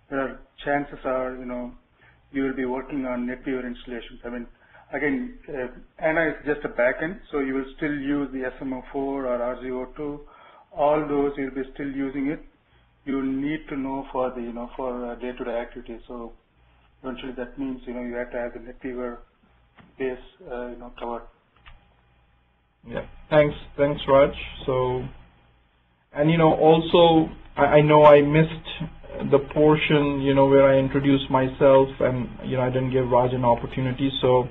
There are chances are, you will be working on NetWeaver installations. Again, HANA is just a backend, so you will still use the SMO4 or RZO2. All those you'll be still using it. You need to know for the for day-to-day activities. So eventually that means you have to have the NetWeaver base covered. Yeah. Thanks, Raj. So, and also I know I missed the portion where I introduced myself, and I didn't give Raj an opportunity. So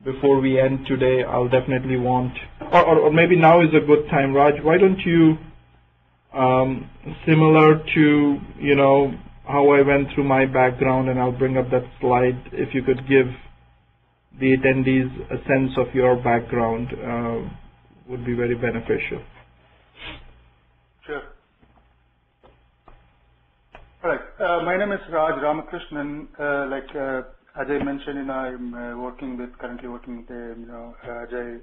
before we end today, I'll definitely want, or maybe now is a good time, Raj, why don't you, similar to, how I went through my background, and I'll bring up that slide, if you could give the attendees a sense of your background, would be very beneficial. Sure. All right. My name is Raj Ramakrishnan. As I mentioned, I'm currently working with Ajay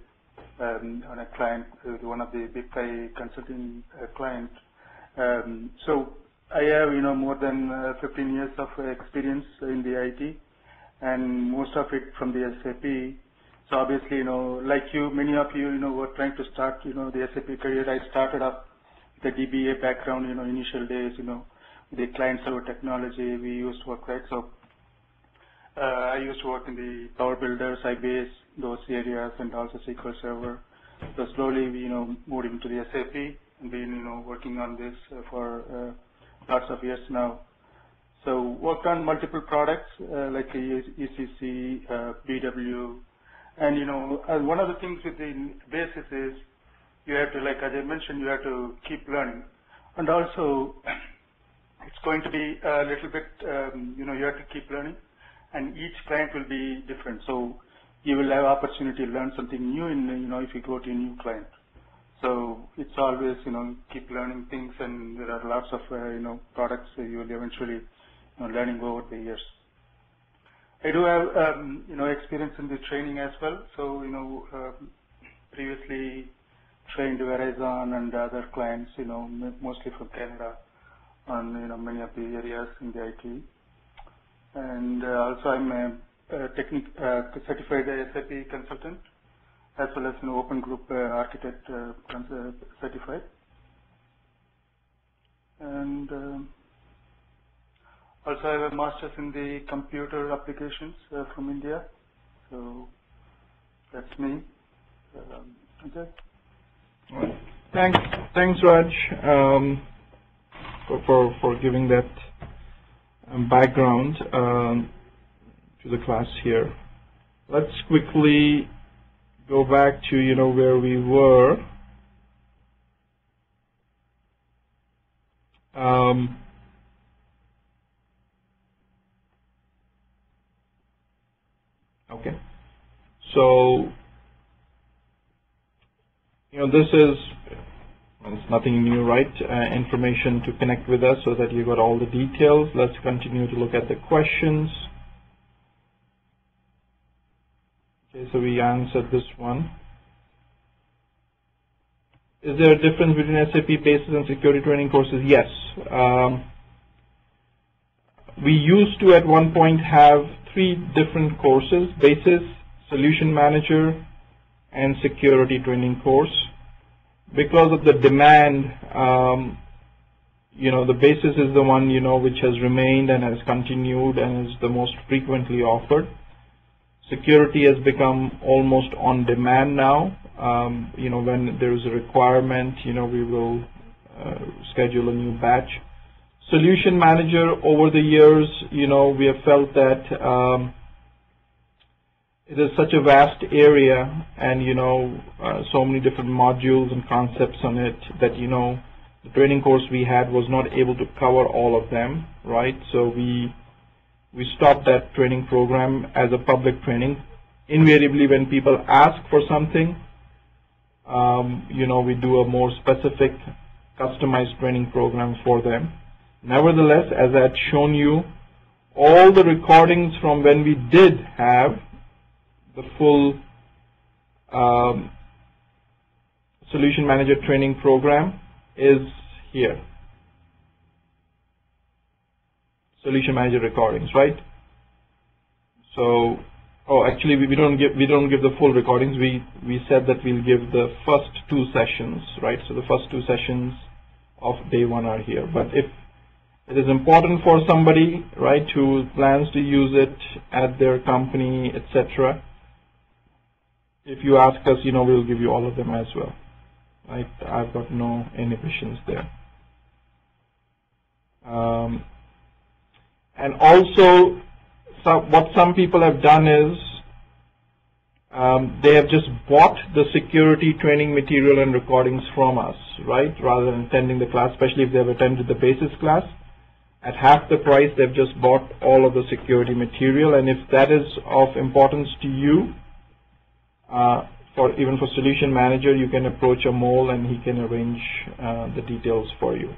on a client, with one of the big five consulting clients. So I have more than 15 years of experience in the IT, and most of it from the SAP. So obviously, like you, many of you, were trying to start, the SAP career. I started off with the DBA background, initial days, the client server technology we used to work, right? So I used to work in the Power Builder, Sybase, those areas, and also SQL Server. So slowly we, moved into the SAP. been working on this for lots of years now. So worked on multiple products like ECC, BW, and one of the things with the basis is you have to, like as I mentioned, you have to keep learning, and also it's going to be a little bit, you have to keep learning, and each client will be different. So you will have opportunity to learn something new if you go to a new client. So it's always, keep learning things, and there are lots of, products you will eventually, learning over the years. I do have, experience in the training as well. So, previously trained Verizon and other clients, mostly from Canada on, many of the areas in the IT. And also I'm a certified SAP consultant, as well as an open group architect certified. And also I have a master's in the computer applications from India. So that's me. Okay. Thanks, Raj, for giving that background to the class here. Let's quickly go back to where we were. Okay, so this is, it's nothing new, right? Information to connect with us so that you got all the details. Let's continue to look at the questions. Okay, so we answered this one. Is there a difference between SAP basis and security training courses? Yes. We used to at one point have 3 different courses: basis, solution manager, and security training course. Because of the demand, the basis is the one, which has remained and has continued and is the most frequently offered. Security has become almost on demand now. When there is a requirement, we will schedule a new batch. Solution manager, over the years, we have felt that it is such a vast area, and so many different modules and concepts on it that the training course we had was not able to cover all of them, right? So we stopped that training program as a public training. Invariably, when people ask for something, we do a more specific, customized training program for them. Nevertheless, as I had shown you, all the recordings from when we did have the full Solution Manager training program is here. Solution Manager recordings, right? So, actually we don't give the full recordings. We said that we'll give the first 2 sessions, right? So the first 2 sessions of day 1 are here. But if it is important for somebody, right, who plans to use it at their company, etc., if you ask us, we'll give you all of them as well. Right? I've got no inhibitions there. And also, what some people have done is they have just bought the security training material and recordings from us, right, rather than attending the class, especially if they have attended the basis class. At half the price, they've just bought all of the security material. And if that is of importance to you, even for Solution Manager, you can approach Amol and he can arrange the details for you.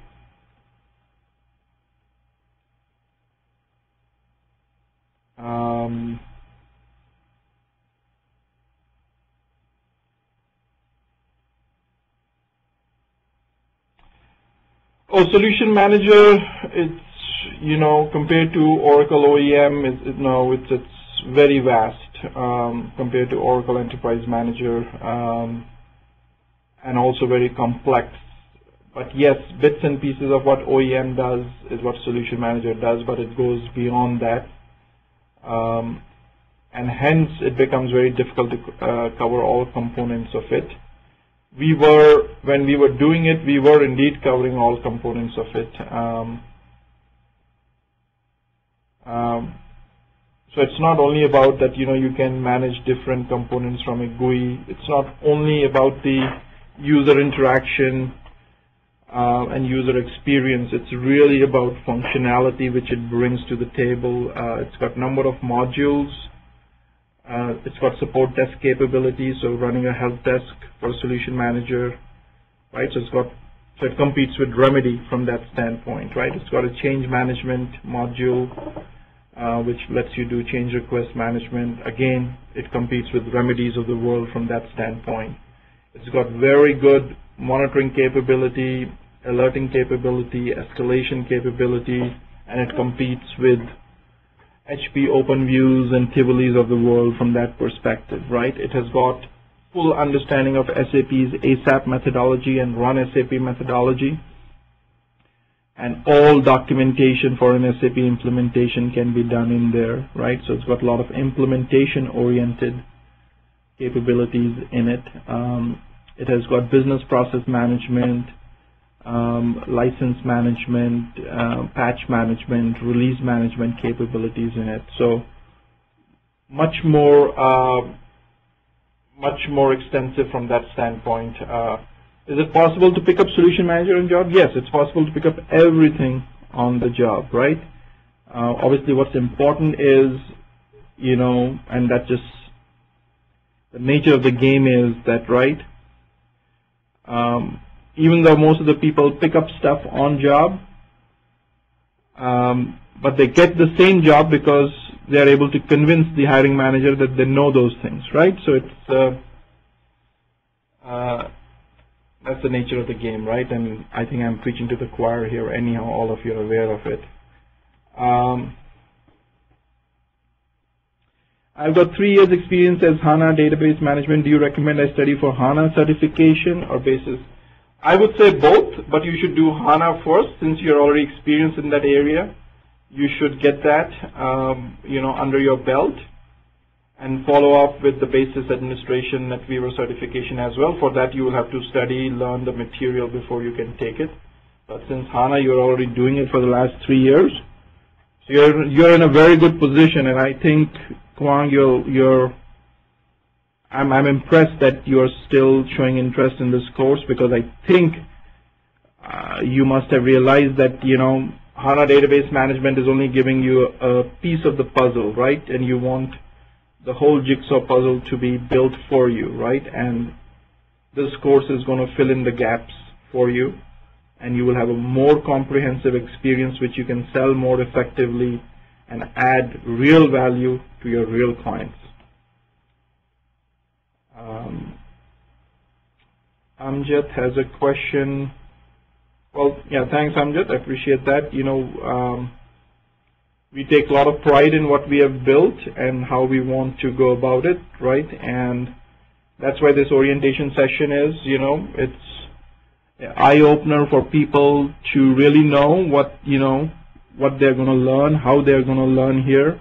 Solution Manager, it's compared to Oracle OEM, it's very vast compared to Oracle Enterprise Manager, and also very complex. But yes, bits and pieces of what OEM does is what Solution Manager does, but it goes beyond that, and hence it becomes very difficult to cover all components of it. when we were doing it, we were indeed covering all components of it. So it's not only about that, you can manage different components from a GUI. It's not only about the user interaction and user experience. It's really about functionality which it brings to the table. It's got number of modules. It's got support desk capabilities, so running a help desk for a solution manager, right? So it competes with Remedy from that standpoint, right? It's got a change management module, which lets you do change request management. Again, it competes with Remedies of the world from that standpoint. It's got very good monitoring capability, alerting capability, escalation capability, and it competes with HP OpenViews and Tivolis of the world from that perspective, right? It has got full understanding of SAP's ASAP methodology and Run SAP methodology. And all documentation for an SAP implementation can be done in there, right? So it's got a lot of implementation-oriented capabilities in it. It has got business process management, license management, patch management, release management capabilities in it. So much more extensive from that standpoint. Is it possible to pick up solution manager on job? Yes, it's possible to pick up everything on the job, right? Obviously, what's important is, and that just the nature of the game is that, right? Even though most of the people pick up stuff on job, but they get the same job because they are able to convince the hiring manager that they know those things, right? So it's that's the nature of the game, right? And I think I'm preaching to the choir here. Anyhow, all of you are aware of it. I've got 3 years experience as HANA database management. Do you recommend I study for HANA certification or basis? I would say both, but you should do HANA first since you're already experienced in that area. You should get that, under your belt, and follow up with the basis administration NetWeaver certification as well. For that, you will have to study, learn the material before you can take it. But since HANA, you're already doing it for the last 3 years, so you're in a very good position. And I think, Kwang, I'm impressed that you're still showing interest in this course, because I think you must have realized that HANA database management is only giving you a piece of the puzzle, right? And you want the whole jigsaw puzzle to be built for you, right? And this course is going to fill in the gaps for you, and you will have a more comprehensive experience which you can sell more effectively and add real value to your real clients. Amjad has a question. Well, yeah, thanks, Amjad. I appreciate that. We take a lot of pride in what we have built and how we want to go about it, right? And that's why this orientation session is, it's an eye-opener for people to really know what they're going to learn, how they're going to learn here.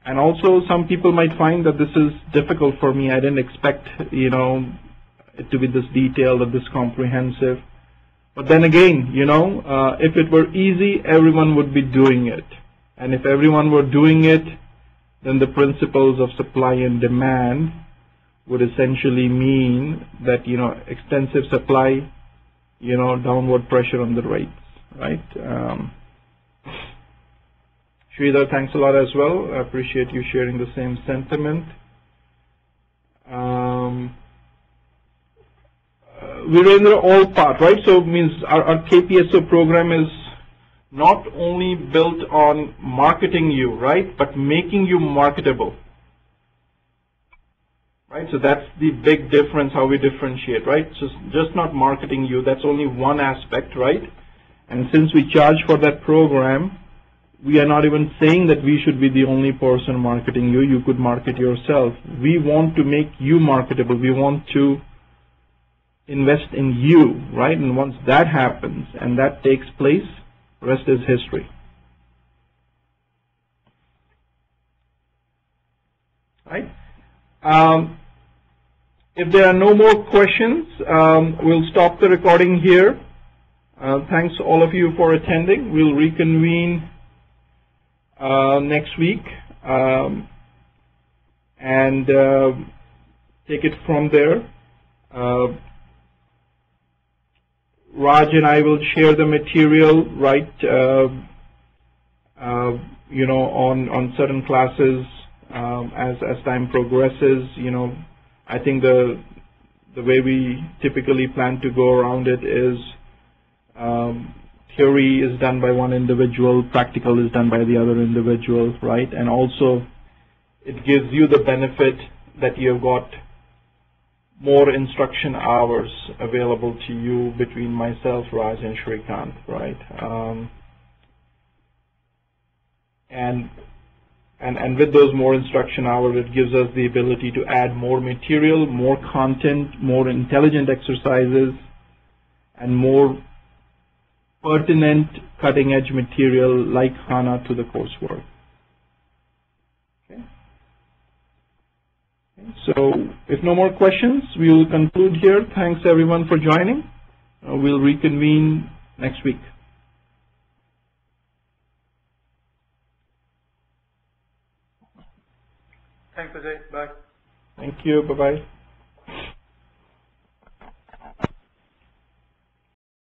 And also, some people might find that this is difficult for me. I didn't expect, it to be this detailed or this comprehensive. But then again, if it were easy, everyone would be doing it. And if everyone were doing it, then the principles of supply and demand would essentially mean that, extensive supply, downward pressure on the rates, right? Sridhar, thanks a lot as well. I appreciate you sharing the same sentiment. We're in the all part, right? So it means our KPSO program is not only built on marketing you, right, but making you marketable, right? So that's the big difference, how we differentiate, right? So just not marketing you, that's only one aspect, right? And since we charge for that program, we are not even saying that we should be the only person marketing you. You could market yourself. We want to make you marketable. We want to invest in you, right? And once that happens and that takes place, rest is history. Right? If there are no more questions, we'll stop the recording here. Thanks all of you for attending. We'll reconvene next week and take it from there. Raj and I will share the material, right, you know, on certain classes as time progresses. You know, I think the way we typically plan to go around it is theory is done by one individual, practical is done by the other individual, right? And also it gives you the benefit that you've got more instruction hours available to you between myself, Raj, and Shrikant, right? And with those more instruction hours, it gives us the ability to add more material, more content, more intelligent exercises, and more pertinent cutting-edge material like HANA to the coursework. Okay. So if no more questions, we will conclude here. Thanks everyone for joining. We'll reconvene next week. Thanks, Ajay. Bye. Thank you. Bye-bye.